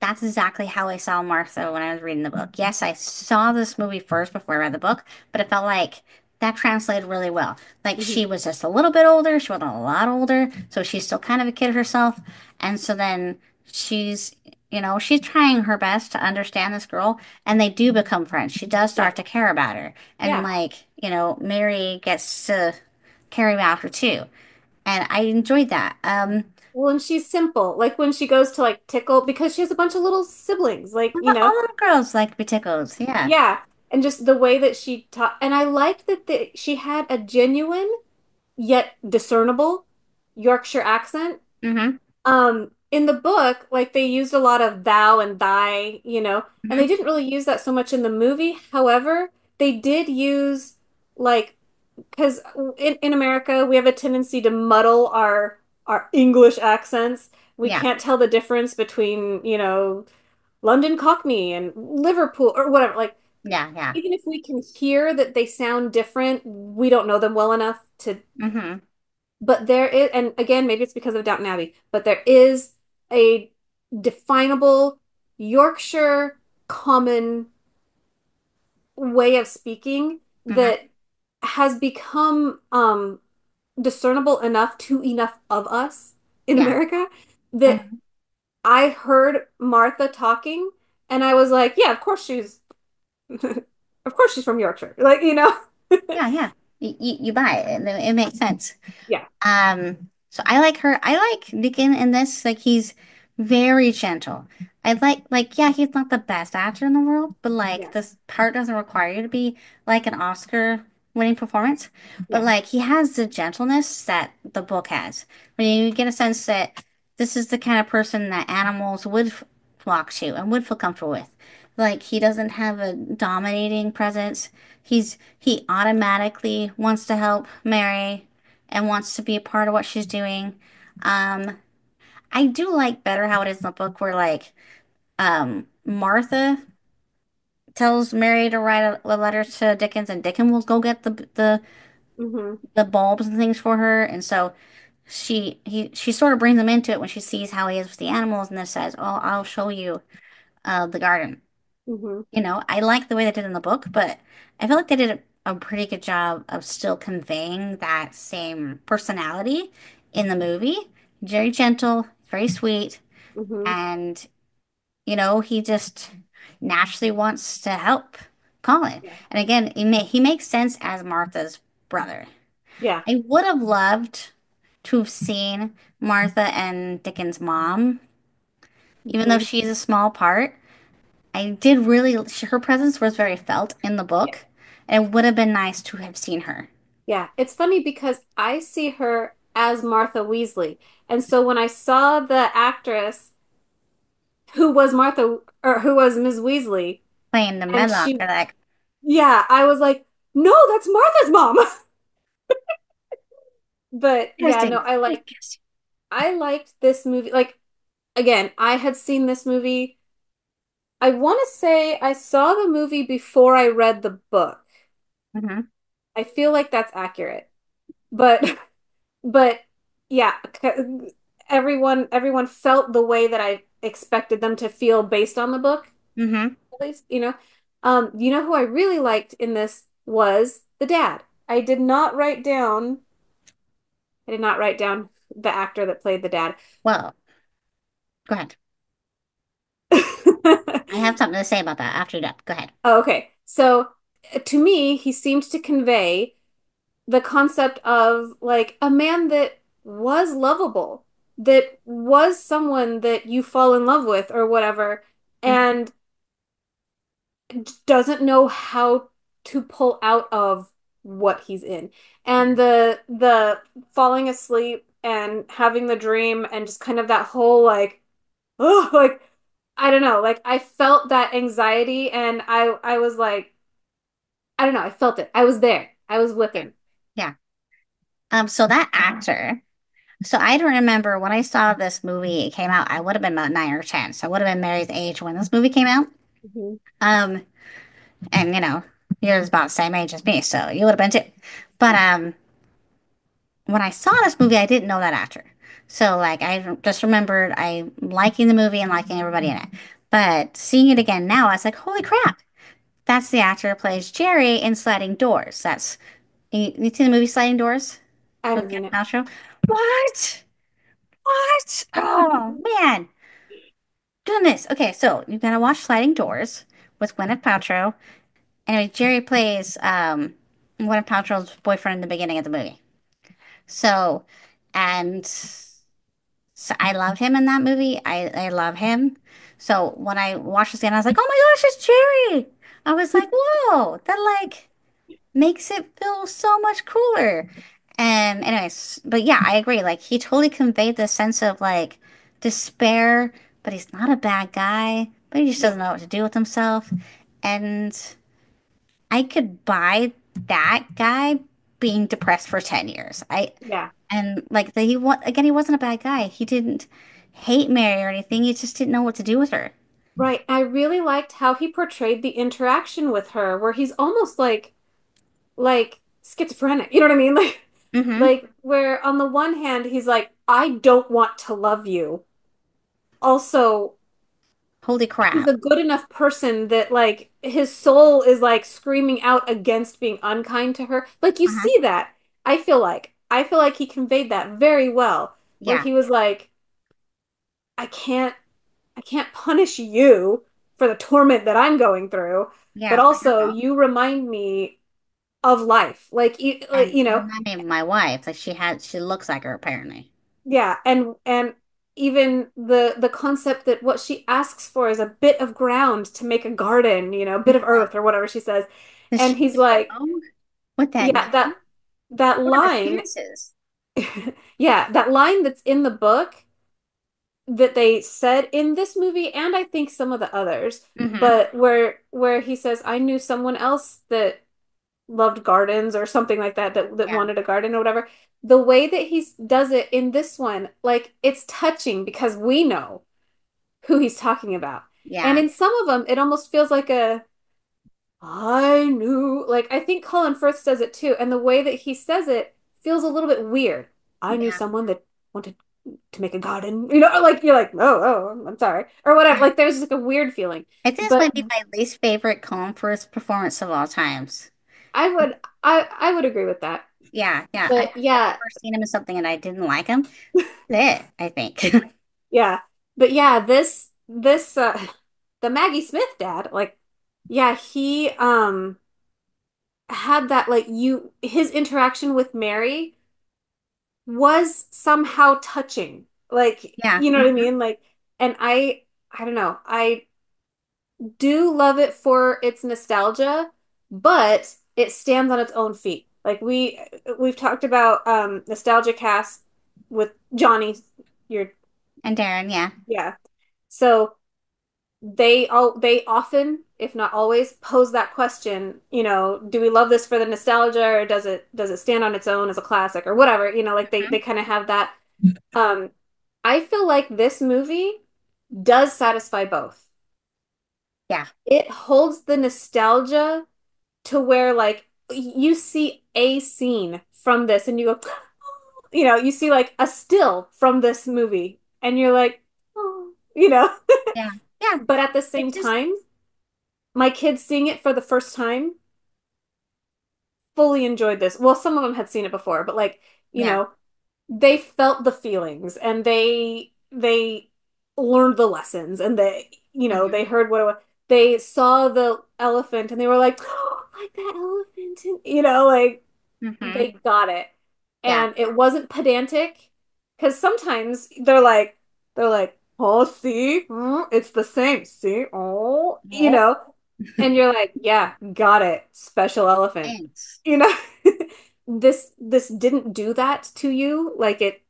that's exactly how I saw Martha when I was reading the book. Yes, I saw this movie first before I read the book, but it felt like that translated really well. Like Mhm. she was just a little bit older, she wasn't a lot older, so she's still kind of a kid herself. And so then she's, she's trying her best to understand this girl, and they do become friends. She does Yeah. start to care about her. And Yeah. like, Mary gets to care about her too. And I enjoyed that. Well, and she's simple. Like when she goes to like tickle because she has a bunch of little siblings, like, All little girls like to be tickled. Yeah. yeah. And just the way that she taught, and I liked that she had a genuine yet discernible Yorkshire accent. Mm-hmm. In the book, like they used a lot of thou and thy, and they Hmm. didn't really use that so much in the movie. However, they did use like because in America we have a tendency to muddle our English accents. We Yeah. can't tell the difference between, London Cockney and Liverpool or whatever. Like Yeah. Yeah. even if we can hear that they sound different, we don't know them well enough to. Mm-hmm. But there is, and again, maybe it's because of Downton Abbey, but there is a definable Yorkshire common way of speaking Mm-hmm. that has become discernible enough to enough of us in Yeah. America that Hmm. I heard Martha talking and I was like, yeah, of course she's of course she's from Yorkshire. Like, Yeah. Yeah. You buy it, and it makes sense. Yeah. So I like her. I like Deacon in this. Like he's very gentle. I like yeah, he's not the best actor in the world, but like Yeah. this part doesn't require you to be like an Oscar winning performance. But Yeah. like he has the gentleness that the book has. When you get a sense that this is the kind of person that animals would flock to and would feel comfortable with. Like he doesn't have a dominating presence. He automatically wants to help Mary and wants to be a part of what she's doing. Um, I do like better how it is in the book where like Martha tells Mary to write a letter to Dickens and Dickens will go get Hmm. the bulbs and things for her. And so she sort of brings him into it when she sees how he is with the animals and then says, "Oh, I'll show you the garden." Hmm. I like the way they did it in the book, but I feel like they did a pretty good job of still conveying that same personality in the movie. Very gentle, very sweet, Hmm. and he just naturally wants to help Colin. Yeah. And again, he makes sense as Martha's brother. Yeah. I would have loved to have seen Martha and Dickens' mom, even though Hmm. she's a small part. I did really, her presence was very felt in the Yeah. book, and it would have been nice to have seen her Yeah, it's funny because I see her as Martha Weasley. And so when I saw the actress who was Martha or who was Ms. Weasley playing the and Medlock. They're like, yeah, I was like, no, that's Martha's mom. But yeah, no, casting, I great like casting. I liked this movie. Like, again, I had seen this movie. I want to say I saw the movie before I read the book. Hmm. I feel like that's accurate. But but yeah, everyone felt the way that I expected them to feel based on the book, Hmm. at least, you know. You know who I really liked in this was the dad. I did not write down the actor that played the dad. Well, go ahead. I have something to say about that after you're done. Go ahead. Oh, okay. So to me, he seemed to convey the concept of like a man that was lovable, that was someone that you fall in love with or whatever, Hmm. and doesn't know how to pull out of what he's in. And the falling asleep and having the dream and just kind of that whole like, oh, like I don't know, like I felt that anxiety and I was like, I don't know, I felt it. I was there. I was with Yeah. him. Yeah. So that actor, so I don't remember when I saw this movie, it came out, I would have been about 9 or 10. So I would have been Mary's age when this movie came out. Mhm. Um, and you're about the same age as me, so you would have been too. But when I saw this movie, I didn't know that actor. So like I just remembered I liking the movie and liking everybody in it. But seeing it again now, I was like, holy crap, that's the actor who plays Jerry in Sliding Doors. You seen the movie Sliding Doors I with haven't seen Gwyneth it. Paltrow? What? What? Oh man, goodness. Okay, so you gotta watch Sliding Doors with Gwyneth Paltrow. Anyway, Jerry plays Gwyneth Paltrow's boyfriend in the beginning of the movie. So, and so I love him in that movie. I love him. So when I watched this again, I was like, oh my gosh, it's Jerry. I was like, whoa, that like makes it feel so much cooler. And anyways, but yeah, I agree. Like he totally conveyed the sense of like despair, but he's not a bad guy, but he just Yeah. doesn't know what to do with himself. And I could buy that guy being depressed for 10 years. Yeah. And like again, he wasn't a bad guy. He didn't hate Mary or anything. He just didn't know what to do with her. Right. I really liked how he portrayed the interaction with her, where he's almost like schizophrenic. You know what I mean? Mm-hmm. Like where on the one hand he's like, I don't want to love you. Also, Holy he's crap. a good enough person that like his soul is like screaming out against being unkind to her. Like you Uh-huh. see that. I feel like he conveyed that very well, where Yeah. he was like, I can't I can't punish you for the torment that I'm going through, but Yeah, but also no. you remind me of life. And You you know, remind me of my wife. Like she looks like her apparently. yeah, and even the concept that what she asks for is a bit of ground to make a garden, you know, a bit of Yeah. earth or whatever she says. Does And she he's like, know what that yeah, means? that What are the line, chances? yeah, that line that's in the book that they said in this movie and I think some of the others, Mm-hmm. but where he says, I knew someone else that loved gardens or something like that Yeah. wanted a garden or whatever. The way that he does it in this one, like it's touching because we know who he's talking about. And Yeah. in some of them, it almost feels like a I knew, like I think Colin Firth says it too, and the way that he says it feels a little bit weird. I knew Yeah. someone that wanted to make a garden, you know, like you're like, I'm sorry, or whatever. Like there's just like a weird feeling. I think this But might be my least favorite Colin Firth performance of all times. I would, I would agree with that. Yeah, yeah. I But think I've yeah, ever seen him in something and I didn't like him. That's it, I think. yeah, but yeah, this the Maggie Smith dad, like, yeah, he had that like you his interaction with Mary was somehow touching. Like, Yeah. you know what I Mhm. mean? Like, and I don't know. I do love it for its nostalgia, but it stands on its own feet. Like we've talked about nostalgia cast with Johnny, your And Darren, yeah. yeah. So they often, if not always, pose that question, you know, do we love this for the nostalgia or does it stand on its own as a classic or whatever, you know, like they Mhm. kind of have that I feel like this movie does satisfy both. Yeah. It holds the nostalgia to where like you see a scene from this and you go, you see like a still from this movie and you're like, oh, Yeah. Yeah. but at the It same just, time, my kids seeing it for the first time fully enjoyed this. Well, some of them had seen it before, but like, you yeah. know, they felt the feelings and they learned the lessons and they Hmm. heard what it was. They saw the elephant and they were like, oh, like that elephant, and, like Hmm. they got it. Yeah. And it wasn't pedantic because sometimes they're like, oh, see, it's the same. See, oh, Oh, and you're like, yeah, got it. Special elephant. thanks. You know, this didn't do that to you. Like it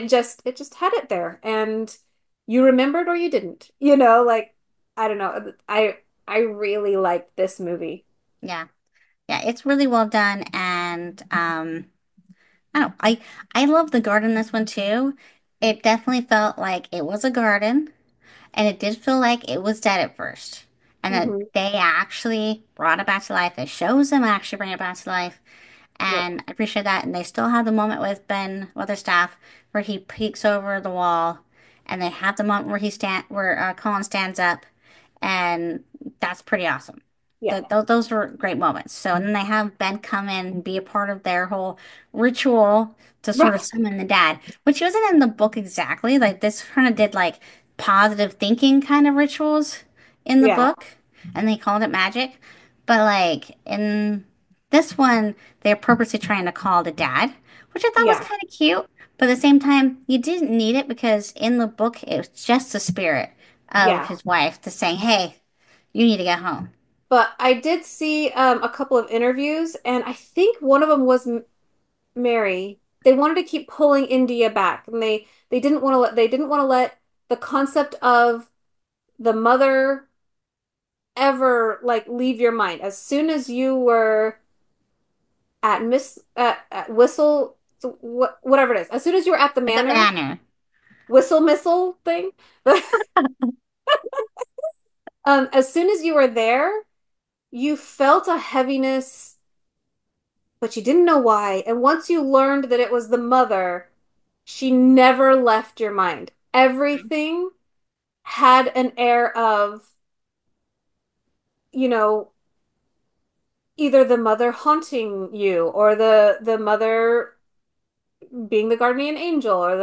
just had it there and you remembered or you didn't. Like I don't know. I really liked this movie. Yeah. Yeah. It's really well done. And I don't I love the garden in this one too. It definitely felt like it was a garden, and it did feel like it was dead at first. And that Hmm. they actually brought it back to life. It shows them actually bring it back to life. Yep. And I appreciate that. And they still have the moment with Ben Weatherstaff where he peeks over the wall, and they have the moment where Colin stands up, and that's pretty awesome. Yeah. Those were great moments. So, and then they have Ben come in and be a part of their whole ritual to sort of Right. summon the dad, which wasn't in the book exactly. Like this kind of did like positive thinking kind of rituals in the Yeah. book, and they called it magic. But like in this one, they're purposely trying to call the dad, which I thought was Yeah. kind of cute. But at the same time, you didn't need it because in the book, it was just the spirit of Yeah. his wife to saying, "Hey, you need to get home." But I did see a couple of interviews, and I think one of them was Mary. They wanted to keep pulling India back, and they didn't want to let the concept of the mother ever like leave your mind. As soon as you were at Whistle, so whatever it is, as soon as you were at the At the manor, manor. Whistle Missile thing, as soon as you were there, you felt a heaviness, but you didn't know why. And once you learned that it was the mother, she never left your mind. Everything had an air of, you know, either the mother haunting you or the mother being the guardian angel or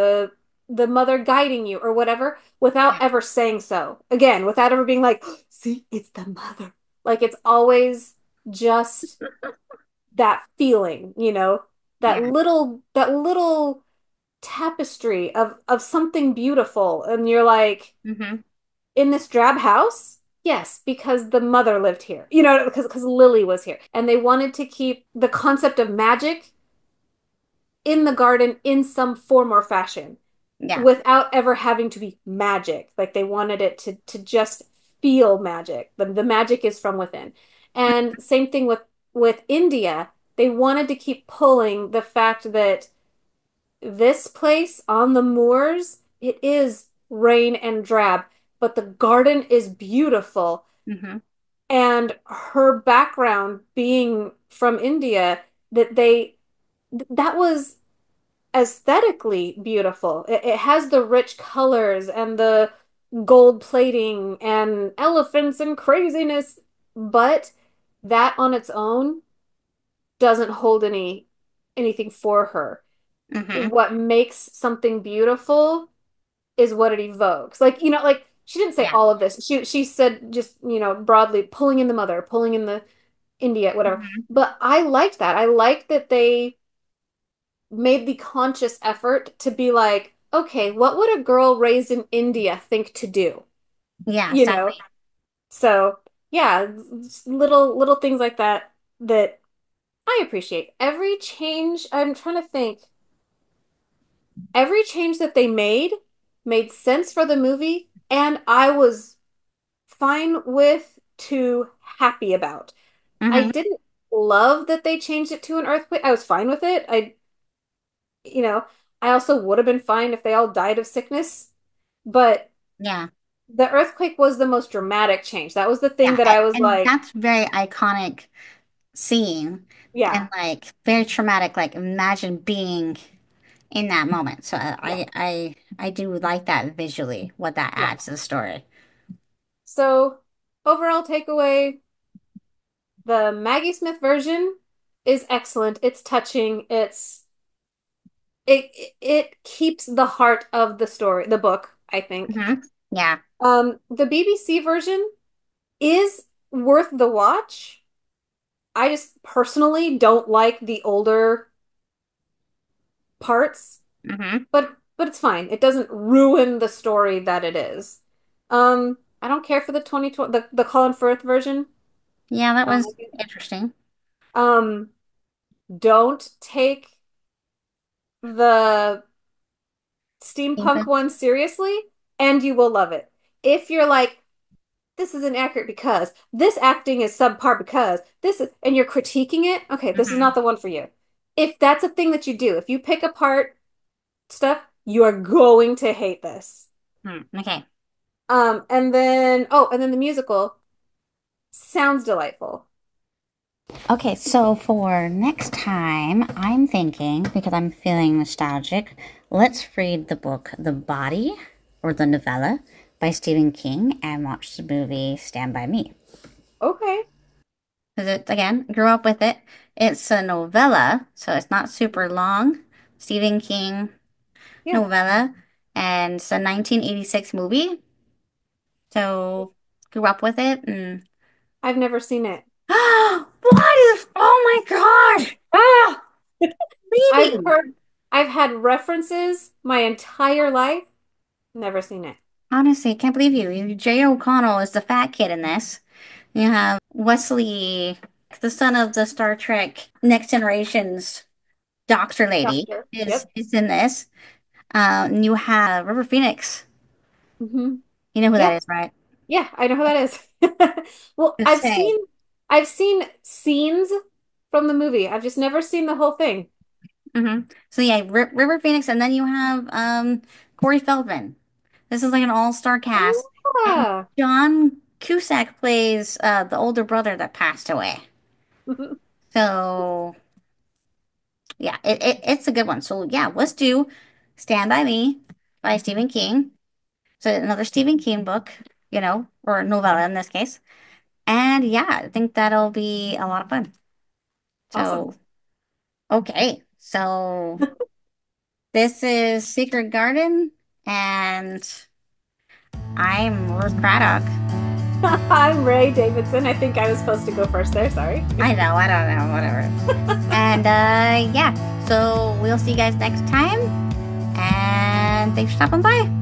the mother guiding you or whatever without Yeah. ever saying so. Again, without ever being like, see, it's the mother. Like it's always just that feeling, that Yeah. little tapestry of something beautiful. And you're like, Hmm. in this drab house? Yes, because the mother lived here. Because Lily was here. And they wanted to keep the concept of magic in the garden in some form or fashion Yeah. without ever having to be magic. Like they wanted it to just feel magic. The magic is from within. And same thing with India. They wanted to keep pulling the fact that this place on the moors, it is rain and drab, but the garden is beautiful. Hmm. And her background being from India, that was aesthetically beautiful. It has the rich colors and the gold plating and elephants and craziness, but that on its own doesn't hold anything for her. Hmm. What makes something beautiful is what it evokes. Like she didn't say Yeah. all of this. She said just, broadly pulling in the mother, pulling in the India, whatever. Hmm. But I liked that. I liked that they made the conscious effort to be like, okay, what would a girl raised in India think to do? Yeah, You know? exactly. So, yeah, little things like that I appreciate. Every change, I'm trying to think, every change that they made sense for the movie, and I was fine with to happy about. I Hmm. didn't love that they changed it to an earthquake. I was fine with it. You know, I also would have been fine if they all died of sickness, but Yeah. the earthquake was the most dramatic change. That was the thing Yeah. that I was And like, that's very iconic scene and yeah, like very traumatic. Like imagine being in that moment. So yeah, I do like that visually, what that yeah. adds to the story. So, overall takeaway, the Maggie Smith version is excellent. It's touching. It keeps the heart of the story, the book, I think. Yeah. The BBC version is worth the watch. I just personally don't like the older parts, hmm but it's fine. It doesn't ruin the story that it is. I don't care for the 2020 the Colin Firth version. Yeah, that I don't was like it. interesting. Um, don't take the steampunk Steampunk. one seriously, and you will love it. If you're like, this is inaccurate because this acting is subpar because this is, and you're critiquing it, okay, this is hmm not the one for you. If that's a thing that you do, if you pick apart stuff, you are going to hate this. Okay. And then the musical sounds delightful. Okay, so for next time, I'm thinking, because I'm feeling nostalgic, let's read the book The Body or the novella by Stephen King and watch the movie Stand By Me. Okay. Because it, again, grew up with it. It's a novella, so it's not super long. Stephen King Yeah. novella, and it's a 1986 movie. So grew up with it, and I've never seen it. what is? Oh my gosh! Ah, I've leaving. heard, I've had references my entire life, never seen it. Honestly, I can't believe you. Jay O'Connell is the fat kid in this. You have Wesley, the son of the Star Trek Next Generation's doctor lady, Doctor. is Yep. is in this. And you have River Phoenix. Hmm. You know who that Yeah. is, right? Yeah, I know who that is. Well, Just say. I've seen scenes from the movie. I've just never seen the whole thing. So yeah, River Phoenix, and then you have Corey Feldman. This is like an all-star cast, and Yeah. John Cusack plays the older brother that passed away. So yeah, it's a good one. So yeah, let's do Stand By Me by Stephen King. So another Stephen King book, or novella in this case. And yeah, I think that'll be a lot of fun. Awesome. So okay, so this is Secret Garden, and I'm Ruth Craddock. I'm Ray Davidson. I think I was supposed to go first there. Sorry. I know, I don't know, whatever. And yeah, so we'll see you guys next time. And thanks for stopping by.